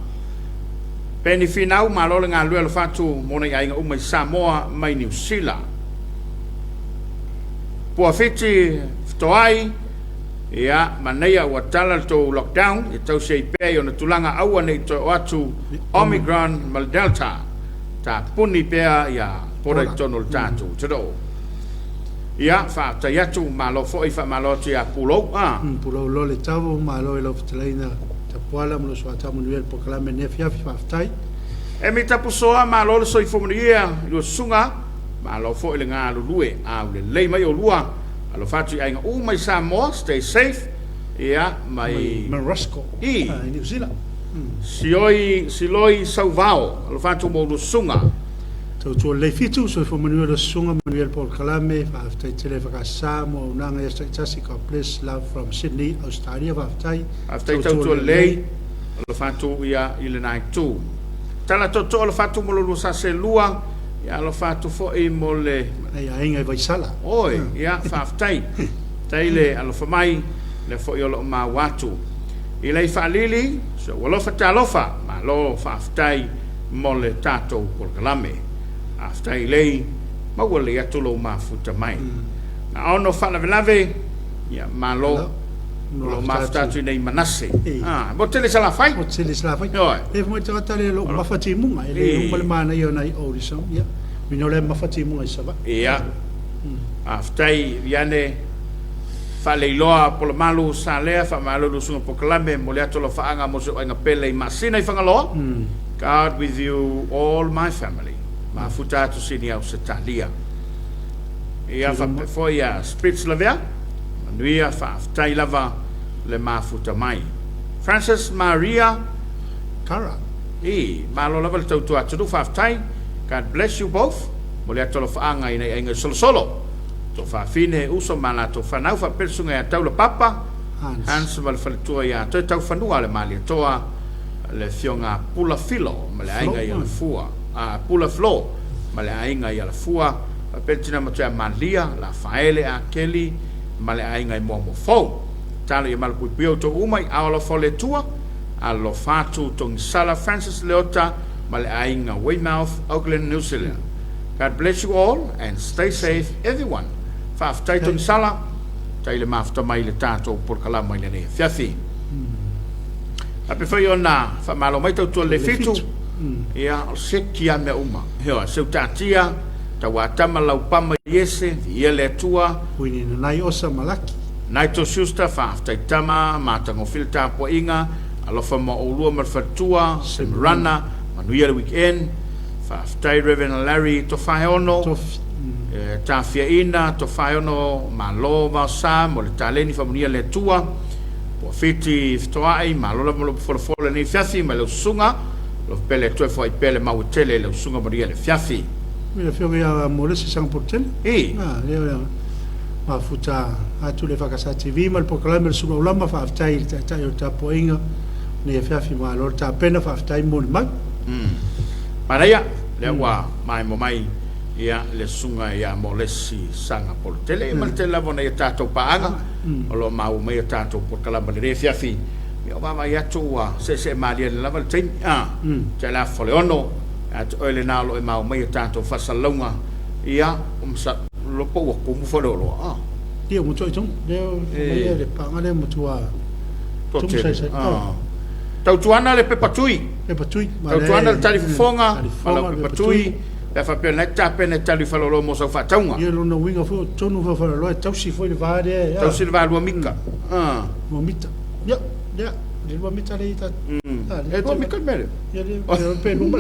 peni finau malo le nga lo fatu mo na ainga umai Samoa mai New Zealand po fiti toai ya manaya watala to lockdown I tau sei pe ona tulanga aua nei to atu Omicron mal Delta ta puni pea ya pora tonol tatu todo ya fa ta yatu malo fo ifa malo tia pulo pulo lo le tavo malo lo ftleina Tapuaiga mo so ata mo nivel proclame ne Afiafi fa tai e mi tapu soa malo so ifo mo ia lo sunga malo fo le nga lo lue a le mai o lua alo fatu ai nga mai Samoa stay safe ya mai Marasco New Zealand siloi sauvao alo fatu mo lo sunga to le fitu so fo manuel lo sunga manuel por kalame fa after tele fa sa mo nanga esta chasika place love from Sydney Australia fa after to le alo fatu ya ile nai tu tala to alo fatu mo lo sa se lua ya lo fatu fo e mo le ya inga vai sala oi ya fa after taile alo fa mai le fo yo lo ma watu ile fa lili so lo fa talofa ma lo fa after mo le tato por kalame after ile ma wole ya tolo ma futa mai na ono fa lave ya ma lo ma futa tu nei manase mo tele sala fai e mo te tale lo ma fati munga ele mo le mana yo nai audition ya mi no le ma fati munga sava ya after viane fa le loa por malu sale fa malu lo sunga por kalame mo le tolo fa anga mo so nga pele masina I fanga lo God with you all my family ma futa tu sini au setalia ia fa foi a spirits lavia nuia fa tai lava le ma futa mai Francis Maria Kara ma lo lava tu tu atu fa tai God bless you both mo le tolo fa anga ina inga solo to fa fine uso mala to fa nau fa persunga ya tau le papa Hans val fa tu ya to tau fa nua le mali toa le fionga pula filo ma le ainga ia le fua pula flow ma le ainga ia la fua petina matua malia la faele a Kelly ma le ainga I mo fo talo ia mal pupio to umai alo fole tua alo fatu tong sala Francis Leota ma le ainga Weymouth Auckland New Zealand God bless you all and stay safe everyone fa tai tong sala tai le mafta mai le tato por kala mai le Afiafi ape foi ona fa malo mai to le fitu ia se kia me uma hea se tatia tawatama lau pama yese ia le tua wini nai osa malaki nai to shusta fa taitama matango filta Tapuaiga alofa ma olua marfatua semrana manuia le weekend fa tai Reverend Larry to faono tafiaina to faono malo va sa mo le taleni fa munia le tua po fiti ftoai malo lo folo ni fiafi ma lo sunga lo pele tu foi pele ma utele lo sunga maria le fiafi mi le fio ya mo le sang portel le ma futa a tu le fakasa TV mal proclame le Suluaulama fa aftai Tapuaiga ne fiafi ma lo ta pena fa aftai mo ma maraya le wa mai mo mai ia le sunga ia mo le si sanga portele mal te la bona ia tato paanga o lo mau mai tato proclame le fiafi mi va ia tua se malia le lava tin te la foleono at ole na lo mau mai tato fa salonga ia sa lo po ko mu folo dia mo toi tong le panga le mo tua tau tuana le pepatui tau tuana le talifonga ala pepatui e fa pe na tape na talifalo lo mo so fa taunga ia lo no winga fo tonu fa lo tau si foi le vade tau si le vade mika mo mita ya le lo mita le ita e to mika mele ya le pe no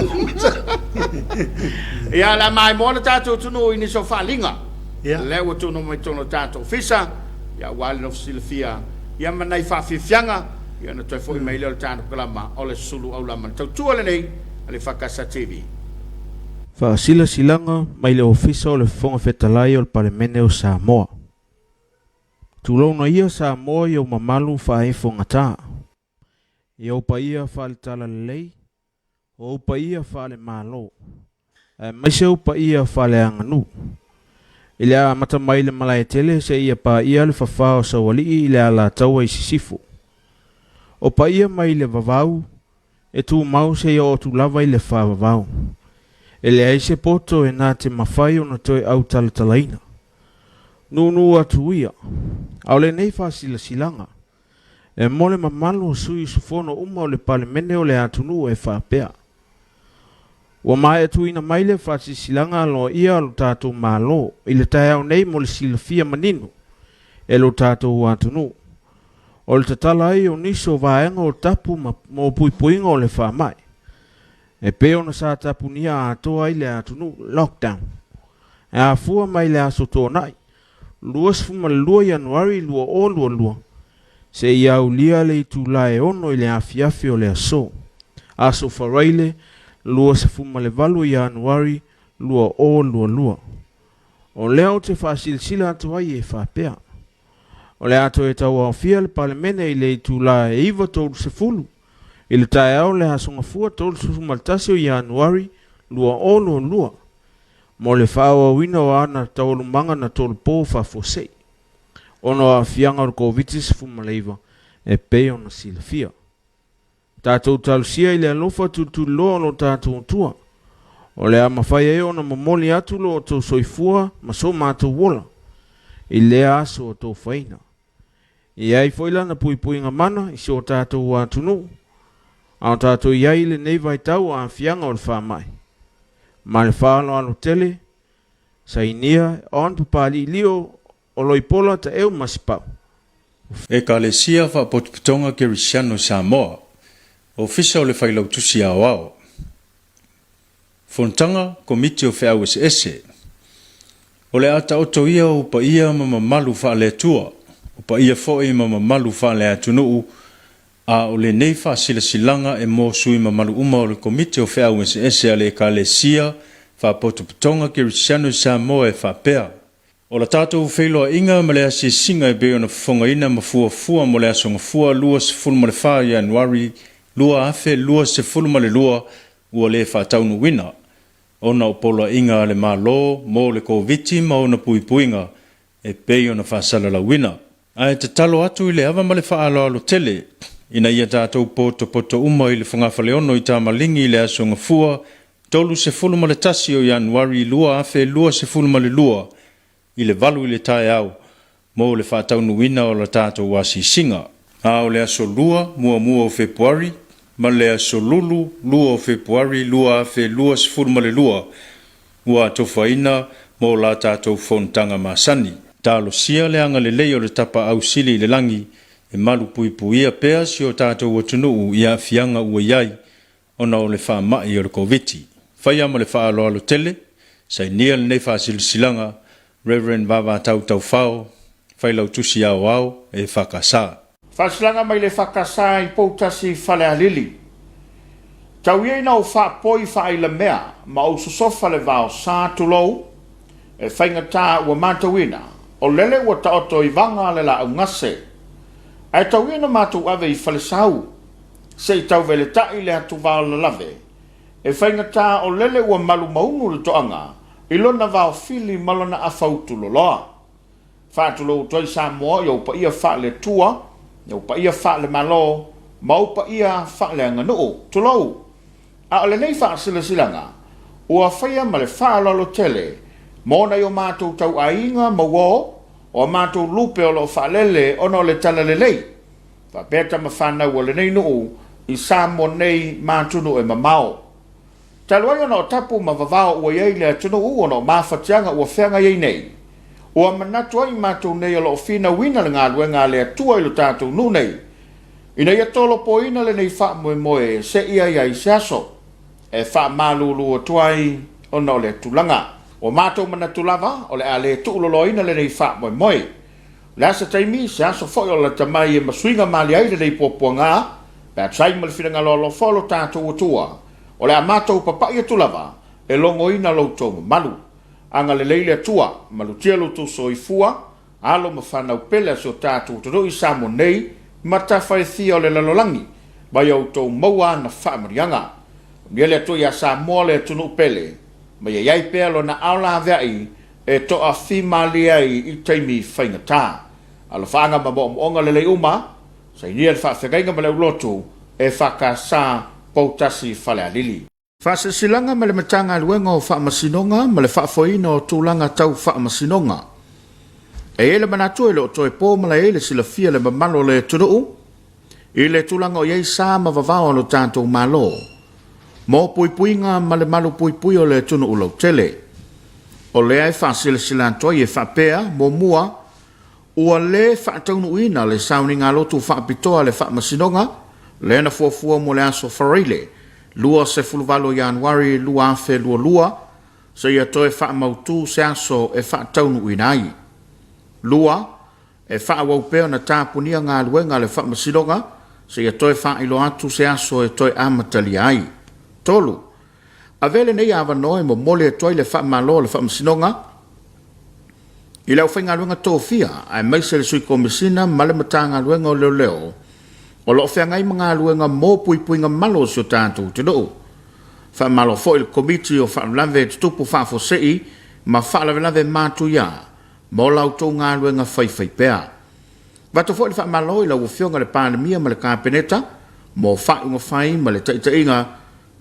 ya la mai mo na tatu tunu ini so fa linga ya le wo tunu mai tunu tatu fisa ya wal of silfia ya manai fa fianga ya na toi foi mai le tanu kalama ole Suluaulama tau tuale nei ale fakasa TV Whaasila silanga mai le ofisa o le fonga whetalai o le palemene o Samoa. Tulauna ia Samoa i au mamalu whaefo ngata. I au pa ia whaale tala lei, o au pa ia whaale malo. Maise au pa ia whaale anganu. I le a mata mai le malai tele se ia pa ia le whawhao sa wali i le ala taua i sisifu. O pa ia mai le vavau, e tu mau se ia o tu lava i le whavavau. E le aise poto e nā te mawhai o na toi au talatalaina. Nunu atu ia, au le nei whaasila silanga. E mole mamalu o sui sufono uma o le pale mene o le atunu e whapea. Wa mai atu ina mai le whaasi silanga lo ia lo tātou malo, i le tai au nei mo le silafia maninu, e lo tātou atunu. O le tatala ai o niso vaenga o tapu mo puipuinga o le whamai. E peo na sa tapu nia atoa i le atunu lockdown. E a fua mai le aso tōnai. Lua sfuma le lua Januari lua o lua. Se ia ulia le itu lae ono i le Afiafi o le aso. Aso faraile lua sfuma le valu Januari lua o lua. O leo te whaasilsila atoa i e whapea. O le ato e tau au fia le palemene i le itu lae iwa tolu se fulu. I le tae au le hasonga fua tolu susumaltasi o Januari lua o lua. Mo le whaua wina o ana taulu manga na tolu po whafosei. Ono a fianga o COVID-19 fumaleiva e peo na silafia. Tātou talusia i le alofa tutu loa lo tātou tua. O le amawhai e o na mamoli atu lo o tau soifua maso mātou wola. I le aso o tau whaina. I ai foila na puipuinga mana i so tātou atunu. Au tātou iai le nei vai tau a fianga o le whamai. Ma le whaalo alo tele, sa inia on papali lio o loipola ta eu masipau. E ka le sia wha potuputonga Congregational Samoa, ofisa o le whailau tusi ao ao. Fontanga, Komiti o Whea ese. O le ata oto ia o pa ia mamamalu wha le atua, o pa ia foe mamamalu wha le atunuu, a o le nei wha silanga e mō sui mamalu uma o le Komiti o Whea ese a le ka le sia wha potuputonga Congregational Samoa e wha pea. O la tātou whailoa inga ma le asi singa e beo na whonga ina ma fua mo le asonga fua lua se fulu ma le wha Januari, lua afe lua se fulu ma le lua ua le wha taunu wina. Ona o pola inga le malo mo le COVID ma ona puipuinga e beo na wha salala wina. Ai te talo atu i le ava ma le wha alo tele. Ina ia tātou poto uma i le whangafa leono i tā malingi i le asonga fua, tolu se fulu ma le tasi o Januari, lua afe lua se fulu ma le lua, i le valu i le tae au, mo le whātaunu wina o la tātou wasi singa. A o le aso lua, mua o Februari, ma le aso lulu, lua o Februari, lua afe lua se fulu ma le lua, ua tofaina mo la tātou fontanga masani. Tālo sia le anga le leo le tapa au sili le langi, e malu puipuia pea si o tātou watunuu i a fianga ua iai, ona o le wha mai o le COVID. Whai ama le wha alo tele, sai nia le nei wha silanga, Reverend Vava Tau Whao, whailau tusi au e whakasa. Whasilanga mai le whakasa i poutasi whale alili. Tau iei nau whapoi whaila mea, ma o susofa le vao sā tulou, e whaingata ua mātawina, o lele ua taoto i vanga le la au ngase. Ai tau ina mātou ave i whale sau, se i tau vele tai le hatu vao la lave, e whaingata o lele ua malu maunu le toanga, i lona vao fili malona a fautu loloa. Whātulo toi Samoa, iau pa ia wha le tua, iau pa ia wha le malo, mau pa ia wha le anganuu, tulou. A ole nei wha silanga, ua whaia ma le wha lalo tele, mōna i o mātou tau ainga mawō, o mātou lupe o lo wha lele ono le tala lelei. Wha pēta ma whanau o le nei nuu, i Samoa nei mātunu e mamao. Taluai ona o tapu ma vavao ua iei le atunu ono mawhatianga ua whenga iei nei. Ua manatu ai mātou nei alo o whina wina le ngā luenga le atua ilo tātou nu nei. Ina ia tolo po ina le nei wha moe se ia iai se aso. E wha mālulu o tuai ona o le tulanga. O mātou manatu lava o le a le tuulolo ina le nei wha moe. Le asa taimi se aso foi o le tamai e masuinga mali ai le nei popua ngā. Pea tsai ma le whina ngalo lo folo tātou o tua. O le a mātou papai atu lava, e longo ina loutou malu. Anga le leile atua, malu tia loutou soifua, alo mawhanau pele so tātou toro i Samo nei, matawhai thia o le lalolangi, mai au tau maua na whaamarianga. Miele atua ia Samoa le tunu pele, mai iai pea lo na aula aveai, e toa whimalia i taimi whaingatā. Ala whaanga mamoonga le leuma, sa inia le whaafegainga ma le ulotu, e whakasā pautasi whale alili. Whaasilanga ma le matanga luenga o whaamasinonga, ma le whaafoina o tūlanga tau whaamasinonga. E ele manatu ele o toe pō mala ele sila fia le mamalo le tunuu. I le tūlanga o iei sā ma vavao lo tātou malo. Mō puipuinga ma le malu puipui o le tunuu lau tele. O le ai whaasila sila antoi e whapea, mō mua, ua le whaataunu ina le sauninga lotu whaapitoa le whaamasinonga, le ana fuafua mo le aso whareile, lua se fuluvalo Januari, lua afe lua lua, se ia toe whaamautu se aso e whaataunu ina ai. Lua, e whaawau peo na tāpunia ngā luenga le whaamasinonga, se ia toe whailo atu se aso e toe amatali ai. Tolu, a vele nei awa noe mo mole e toi le whaamalo le whaamasinonga, i lau whainga luenga tōwhia, ai maise le sui komisina male matanga luenga o leo leo, o lo whea ngai mga luenga mō puipuinga malo si o tātou te noo. Whaamalo fo il komiti o whaamalave te tupu whaafosei, ma whaamalave mātu ia, mo lau tō ngā luenga whaiwhai pēa. Wato fo il whaamalo i lau whionga le pānemia ma le kāpeneta, mo whaunga whai ma le taitainga,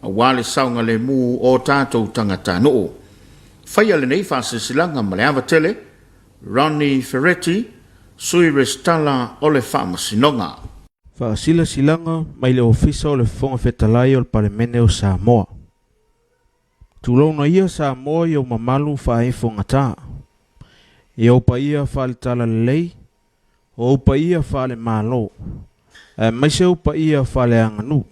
a wale saunga le mū o tātou tangata noo. Whaia le nei whaasilanga ma le awa tele, Ronnie Ferretti, sui restala o le whaamasinonga. Whaasila silanga mai le ofisa o le whonga whetalai o le palemene o Samoa. Tūlauna ia Samoa i au mamalu whaefo ngatā. I au pa ia whaale tala le lei, o au pa ia whaale mālo. Maise au pa ia whaale anganu.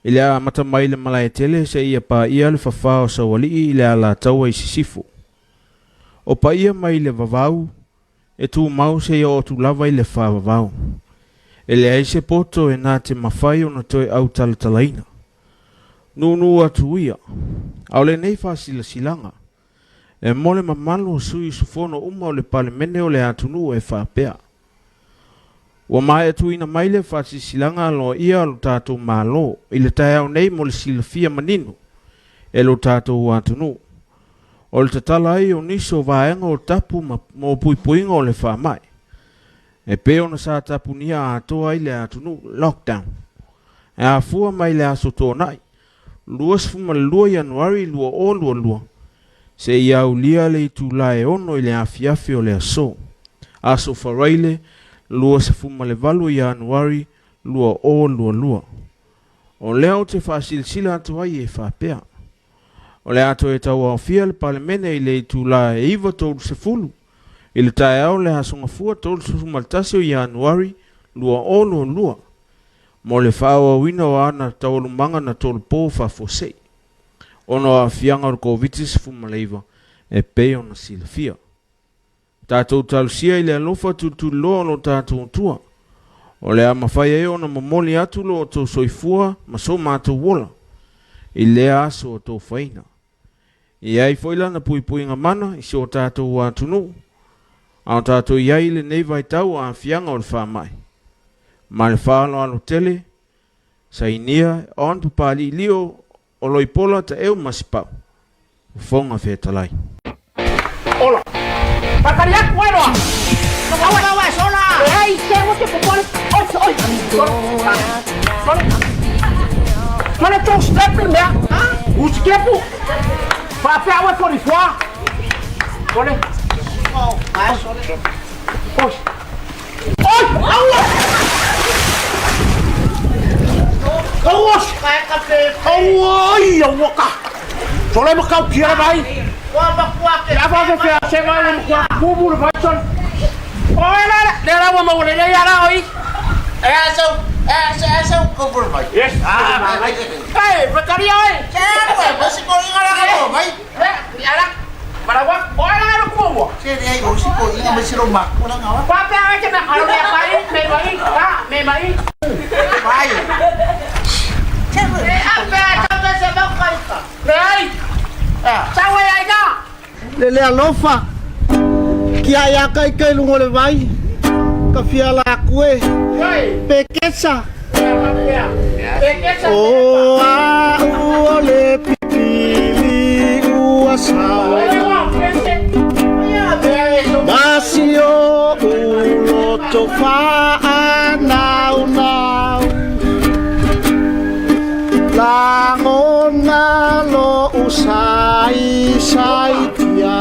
I lea mata mai le malai tele se ia pa ia le whawhao sa wali i lea la taua i sisifu. O pa ia mai le vavau, e tū mau se ia o tū lava i le whavavau. E le aise poto e nā te mawhai o na toi au talatalaina. Nunu atu ia, au le nei whaasila silanga. E mole mamalu o sui sufono uma o le palemene o le atunu e whapea. Wa mai atu ina mai le whaasisilanga lo ia lo tātou malo, i le tai au nei mo le silafia maninu, e lo tātou atunu. O le tatala ai o niso vaenga o tapu mo puipuinga o le whamai. E peo na sa tapu nia atoa i le atunu lockdown. E a fua mai le aso tōnai. Lua sfuma le lua Januari lua o lua lua. Se ia ulia le itu lae ono i le Afiafi o le aso. Aso whareile lua sfuma le valu Januari lua o lua lua. O leo te whaasilsila atoa i e whapea. O le ato e tau au fia le palemene i le itu lae iwa tōru se fulu. I le tae au le hasonga fua tolu susumaltasi o Januari lua o lua lua. Mo le whaua wina o ana taulu manga na tolu pō whafosei. Ono a fianga o COVID-19 fumaleiva e peo na silafia. Tātou talusia i le alofa tutu loa lo tātou tua. O le amawhai e o na mamoli atu lo o tō soifua ma so mātou wola. I le aso o tō whaina. I ai foila na puipuinga mana i so tātou atunu. Au tātou iai le nei vai tau a fianga o le whamai. Ma le whaalo alo tele, sa inia on pupali lio o loipola ta eu masipau. Ufonga whetalai. Ola! Pakariak waroa! Awa, sola! Ei, te wate popole! Oi! Mana tō stepper mea? Uskepu! Whapea awa pori fua! Pole! Oi! Aua! Kawas! Oi, awaka! Sole makau kia vai! Ya va fe se va un bubu le bachon. Oi le la wa le ya la oi. Eso cover vai. Yes. Vai. Ei, pakaria oi. Che, você colinga la vai. Ya la. Para wa, oi la no como. Che de aí, você colinga me siro mak. Una ngawa. Pa pa que me alo ya vai, me vai. Vai. Che, a pe a se va caika. Ei. le alofa kia ya kai lungo le vai ka fia la kue pekesa o a o le pipili ua sao masio ulo tofa nau langona lo usai sai tia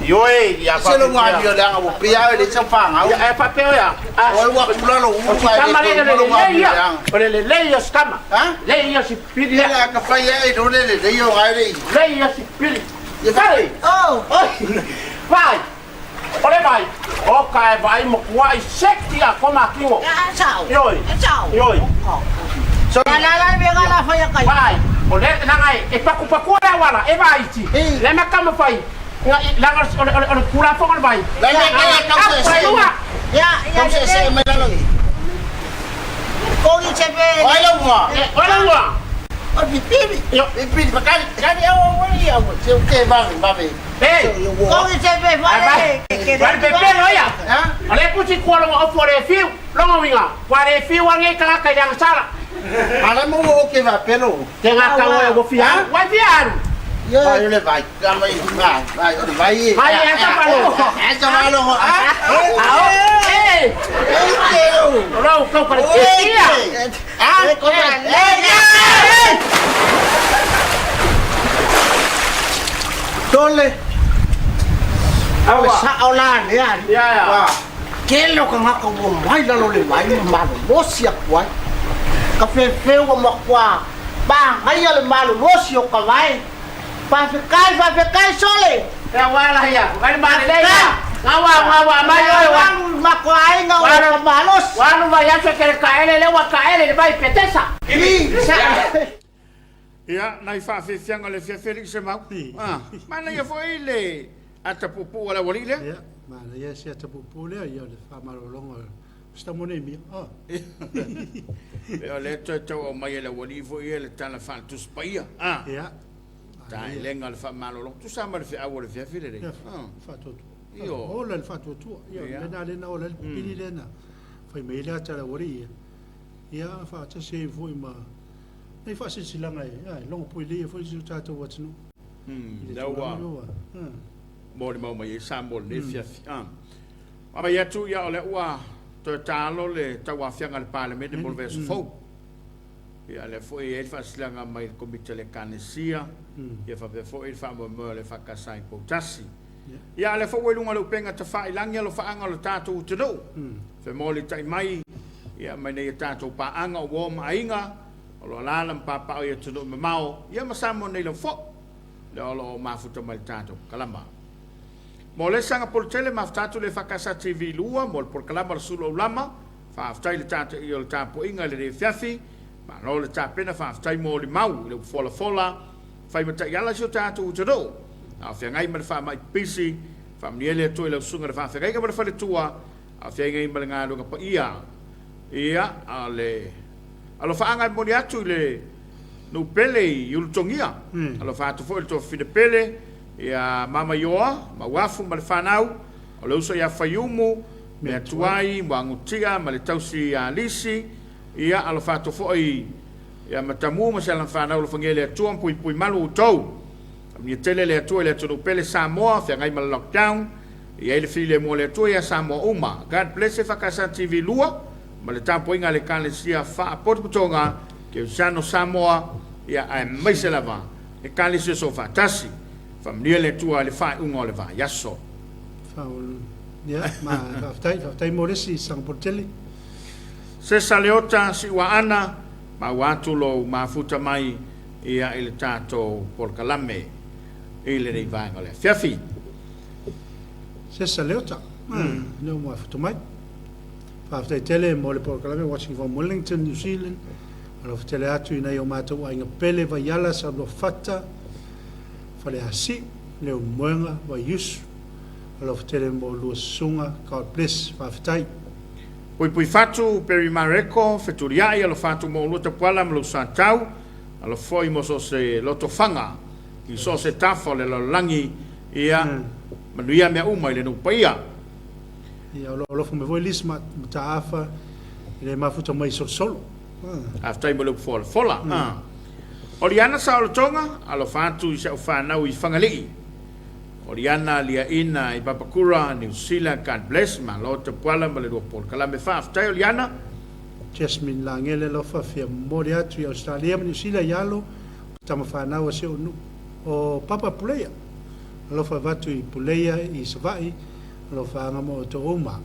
Yoi, ya pa. Selo ngwa yo lang abo pia de chapang au. Ya pa pia ya. Oi wa kula lo u pa de le yo skama. Ha? Le yo si pili. Ya ka fa ya do le yo ngai le yo si pili. Ya vai. Oh. Vai. Ole vai. O kai vai mo kwa sekti a koma kingo. Ya chao. Yoi. Chao. Yoi. So la be ga la fa ya kai. Vai. Ole na ngai e pa ku la wala e vai ti. Le ma kama fai. Langar oleh pula apa kan baik? Ya, saya melalui. Kau ni cepat. Orang. Oh, pipi. Yo, pipi makan. Jadi awak ni awak. Okey bang, babe. Kau ni cepat. Baik, pipi lo ya. Oleh puji kuala mau for review. Long winga. For review wangi kakak yang salah. Ada mau okey babe lo. Tengah kau yang wafian. Wafian. Yo le vai, kama vai, vai. Vai essa falou. Essa falou. Não, kau para dia. Tole. Awa saulan ya. Ya. Kelo kang ako vai la lo le vai, malo. Bosia kwai. Kafe feu mo kwa. Ba, ngaya le malo, bosio ka vai. Pakai sole. Ya wala ya. Kan balik ya. Ngawa mayo wa makwai ngawa malos. Wanu bayar ke kaele lewa kaele le bai petesa. Ya, nai fa fe fianga le fe Felix Mau. Mana ya foi le atapupu wala wali le? Ya, mana ya si atapupu le ya le fa malolongo. Estamos nem mi. Le to o mai le wali foi le tala fa tu spaia. Ya. Tai lenga le fa malolongo. Tu sama le fe awole fe file le. Fa to. Io. Ola le fa to. Ya, le ola le pili le na. Fai mai le tala wali. Ya, fa ta se foi ma. Nei fa se silanga ya, longo pui le foi se tata watno. Dawa. Mori mau mai sambo le fiafi. Aba ya tu ya ole wa to talo le tawa fianga le parlamento por verso fo. Ya le foi e fa silanga mai komite le kanesia. Ya fa fo e fa mo le fa kasai potasi. Ya le fo we lunga lo penga te fa ilangi lo fa anga lo tato utuno. Fe mo le tai mai ya mai ne tato pa anga wo mainga. Lo lalam papa o ia tuno mau ia masamo nei lo fo le lo mafuta mal tato kalama mo le sanga poltele maftato le fakasa TV lua mo por kalama Suluaulama fa aftai le tato io le Tapuaiga le Afiafi ma lo le tapena fa tai mo le mau le fola fai mata yala so tatu todo a fia ngai ma fa mai pisi fa miele to le sunga fa fia ngai ma fa le tua a fia ngai ma nga lo pa ia ale alo fa ngai mo ni atu le no pele yul tongia alo fa to fo to fi de pele ia mama yoa ma wafu ma le fanau o le uso ia fayumu me tuai wangutia ma le tausi a lisi ia alo fa to fo ia matamu ma se lan fanau lo fangele tuam pui malu tau mi tele le tu le tu pele Samoa fa ngai ma lockdown ia le file mo le tu ia Samoa uma God bless EFKS TV2 ma le Tapuaiga le kalesia fa potpotonga ke usano Samoa ia ai mai se lava e kalesia so fa tasi fa le tu le fa ungo le va yaso fa ya ma fa mo le si sang porteli se saleota si wa ana ma watu lo mafuta mai ia ile tato por kalame ile nei vanga le Afiafi se saleota no mafuta mai fa tele mo le por kalame watching from Wellington New Zealand alo tele atu ina yo mata wa inga pele va yala sa lo fata fa le asi le mwenga va yus alo tele mo lo sunga God bless fa tai pui fatu peri mareko feturiai alo fatu mo luta pala mo santau alo foi mo so se loto fanga ki so se tafo le langi ia manuia me uma ile no paia ia lo fo me voi lisma taafa ile mafuta mai solo after mo lo fola Oriana sa o tonga alo fatu i sa fana i fangali Oriana lia ina i Papakura New Zealand God bless ma lo te pala ma le do por kala me fa after Oriana Jasmine langele lo fa fia moria tu Australia New Zealand yalo tama fana o se o papa puleia lo fa vatu i puleia i savai lo fa ngamo to uma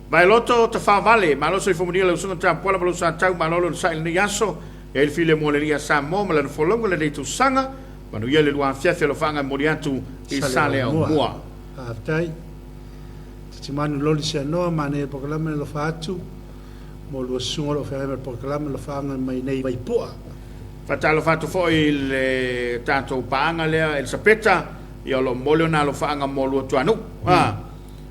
Vai loto te fa vale ma lo so i fomunile lo sono tra pala lo sa tau ma lo sa il yaso e il file mo le Samoa ma le folongo le tu sanga Manu ia le lua Afiafi lo fanga moriatu i sale au mua. Aftai. Ti manu loli se noa mane programa lo fatu. Mo lo sungo lo fa me programa lo fanga mai nei vai poa. Fatalo fatu foi il tanto paanga le il sapeta io lo molio na lo fanga mo lo tuanu.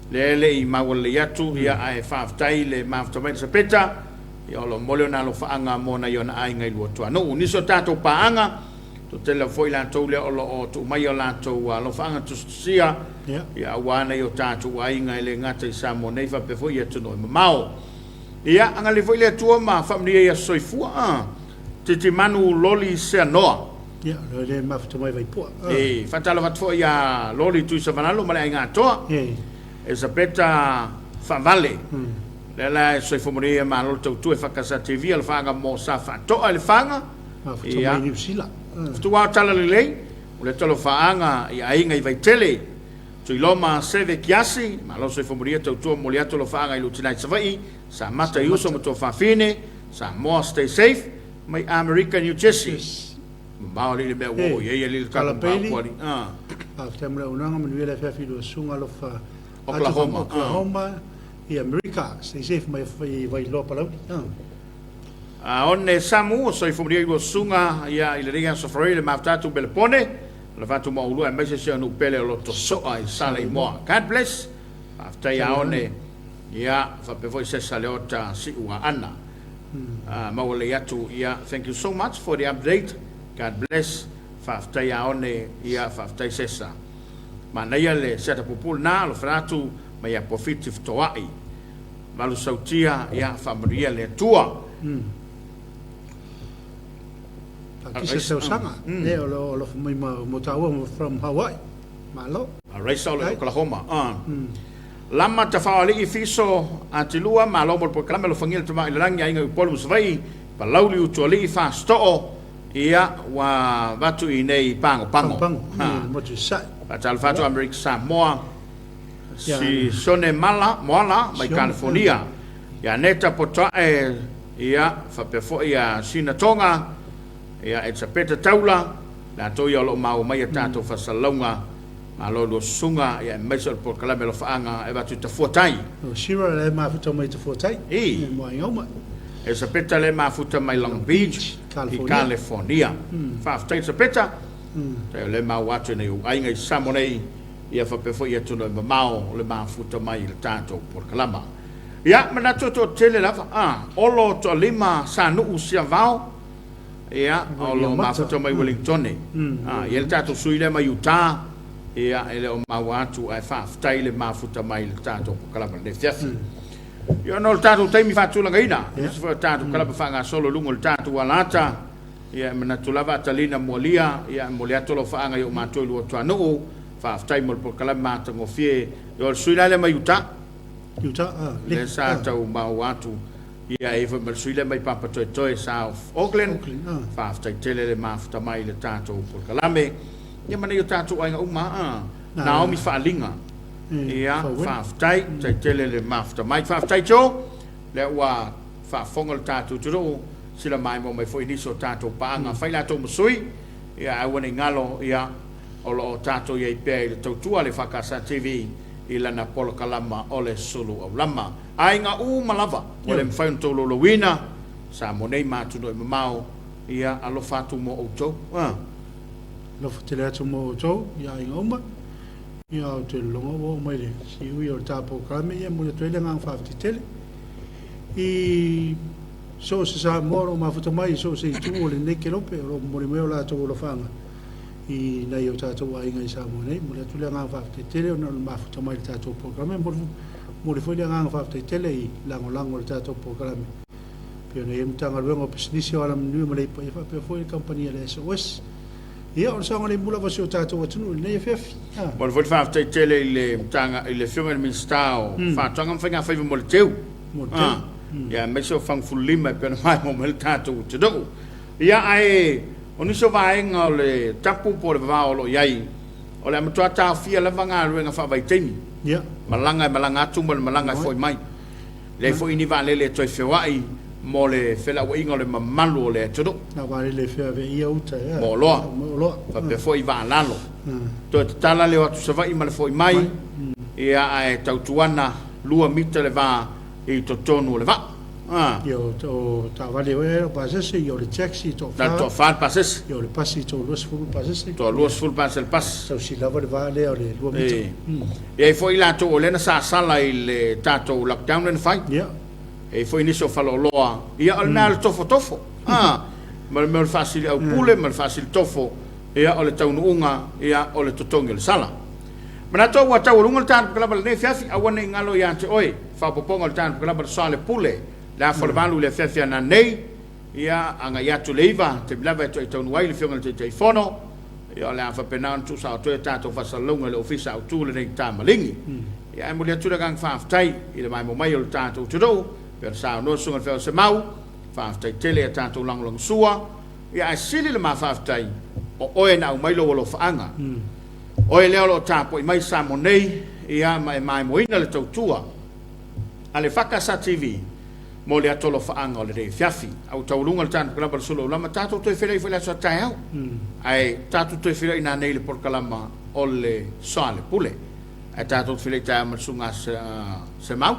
Le i mawale yatu ia ai fa aftai le mafto mai sapeta io lo molio na lo fanga mo na io na ai ngai lo tuanu. Ni so tanto paanga tele foi la tole o tu mai la to lo fanga tu sia ya wana yo tatu ai ngai le ngata sa mo nei fa pe foi tu no mau ia anga le foi le tu ma family ya soifua titi manu loli se no ya le ma tu mai vai po fatalo va foi ya loli tu sa vanalo ma le ngato e sapeta fa vale la soifomoria ma lo tu EFKS TV al fanga mo sa fa to al fanga ia New Zealand tu wa tala le o le tolo faanga i ainga i vai tele tu loma seve kiasi ma lo se fomoria tu mo le tolo faanga i lutina savai sa mata yuso mo to fa fine sa mo stay safe mai America New Jersey ma le be wo ye le kala pa kwali after mo una mo le fa fi lo sunga lo fa Oklahoma i America stay safe mai vai lo pa lo onne Samu so i fomoria go sunga ia ile ringa so frele maftatu belpone le fatu mo lu e mese se no pele lo to so ai sale mo God bless after ya one ia fa pe voi se saleota si wa ana ma wole yatu ia thank you so much for the update God bless fa after ya one ia fa after sesa ma na ia le seta popul na lo fratu ma ia positive to ai ma lo sautia ia fa maria le tua Kisa se usanga e lo mai mo taua from Hawaii malo Raisal Oklahoma lama ta faali i fiso atilua malo mo proclama lo fangil tuma ilang ya inga polu svai pa lauli u toli fa sto ia wa batu i nei pango mo tu sai pa tal fatu America Samoa si sone mala moala mai California ya neta poto ia fa pe fo ia Sinamoga ia e tapeta taula la to ia lo mau mai tato fa salonga ma lo sunga ia mai sol por kala melo faanga e batu te fotai shira le ma futo mai te fotai mo ai oma e sa peta le mafuta mai Long Beach i California whaaftai sa peta te le mau atu nei ainga i samo nei ia whapefo ia tunu i mamao le mafuta mai le tātou Porokalama ia manato to tele lava olo to lima sa nuu sia vao ia olo mafuta mai Wellington ia le tātou sui le mai Utah ia ele o mau atu ai whaaftai le mafuta mai le tātou Porokalama le fiafi ia no le tātou taimi whaatulanga ina se wha tātou kalapa whaanga solo lungo le tātou alata ia manato lava atalina molia ia molia tolo whaanga i o mātou lua tua nuu whaaftai mo le Porokalama matangofie ia le sui le mai Utah le sa tau mau atu ia e fa suile mai papa toi South Auckland whaaftai tele le mafuta mai le tātou Porokalame ia mana i tātou ainga Naomi whaalinga ia whaaftai tai tele le mafuta mai whaaftai tō le ua whaafonga le tātou turo sila mai mo mai foi niso tātou paanga whaila tō masui ia awane ngalo ia o tātou iei pēi le tautua le whakasa TV i lana Porokalama o le Suluaulama. Ai ngā malava o le mwhaun tōlo lo wina sa monei mātuno i mamao ia alo whātu mo outou. Lofa te lea tu mo outou ia inga uma ia o te longa o mai le si ui o tā Porokalama ia muna tuele ngang whaafti tele i so se sa moro mafuta mai so se i tu o le neke lope o mori meo la tō lo whanga i nei o tātou ainga i Samoa nei mo le tule ngang whaafte tele o nana mafuta mai le tātou Porokalame mo le foi le ngang whaafte tele i lango le tātou Porokalame pio nei mtanga ruenga o pesinisi o alam nui ma le ipa i whapea foi le kampania le SOS ia o le sanga le mula vasi o tātou atunu nei Afiafi mo le foi whaafte tele i le mtanga i le fionga le minstao whaatanga mwhainga whaiva mo le teu ia meso whangfulima pia na mai mo le tātou te dou ia ai o niso vaenga o le tapu po le vavao iai o le amatua tāwhia lava ngā ruenga whaavaitemi malanga atu mo le malanga foi mai le foi ni vale le toi whewai mo le whela wa inga o le mamalu o le atodo na vale le whea ve ia uta mo loa pe foi va lalo to te tala le atu savai ma le foi mai ia ai tautuana lua mita le va i to tonu le va Yo to ta vale o pasese yo le taxi to fa to fa pasese yo le passi to los full pasese to los full pasel pas so si lava le vale o le mito e foi la to le na sa sala il tato lockdown and fight e foi niso falo loa ia al mal tofo mal mal facile au pule mal facile tofo ia o le taununga ia o le totonga le sala mana to wa taurunga le tan klaba le fiafi awana ngalo ia te oi fa poponga le tan klaba le sale pule la forvalu le fefia na nei ia anga ia tu leiva te blava to tonu wai le fionga te fono ia la fa penan tu sa to ta to fa salonga le ofisa au tu le ta malingi ia mo le tu gang fa aftai ile mai mo mai o ta to do per sa no sunga fe se mau fa aftai tele ta to lang sua ia sili le ma fa aftai o e na mai lo fa anga o e le lo ta po mai sa mo nei ia mai mo ina le to tua ale fakasa TV mo le atolo faanga o le rei fiafi au taulunga le tāna Porokalama Suluaulama tātou toi whelai whelai sa tai au ai tātou toi whelai nā nei le Porokalama o le sale pule ai tātou whelai tai au matsunga se mau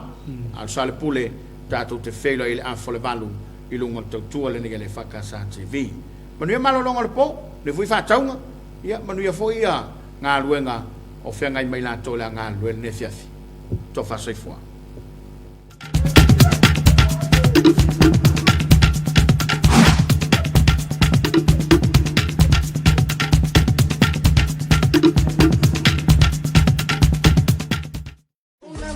al sale pule tātou te whelai i le afo le valu i lunga le tautua le nega le whakasa TV manuia malolonga le po le fui whātaunga ia manuia fo ia ngā luenga o whengai mai la tole a ngā luenga ne fiafi to whasaifua.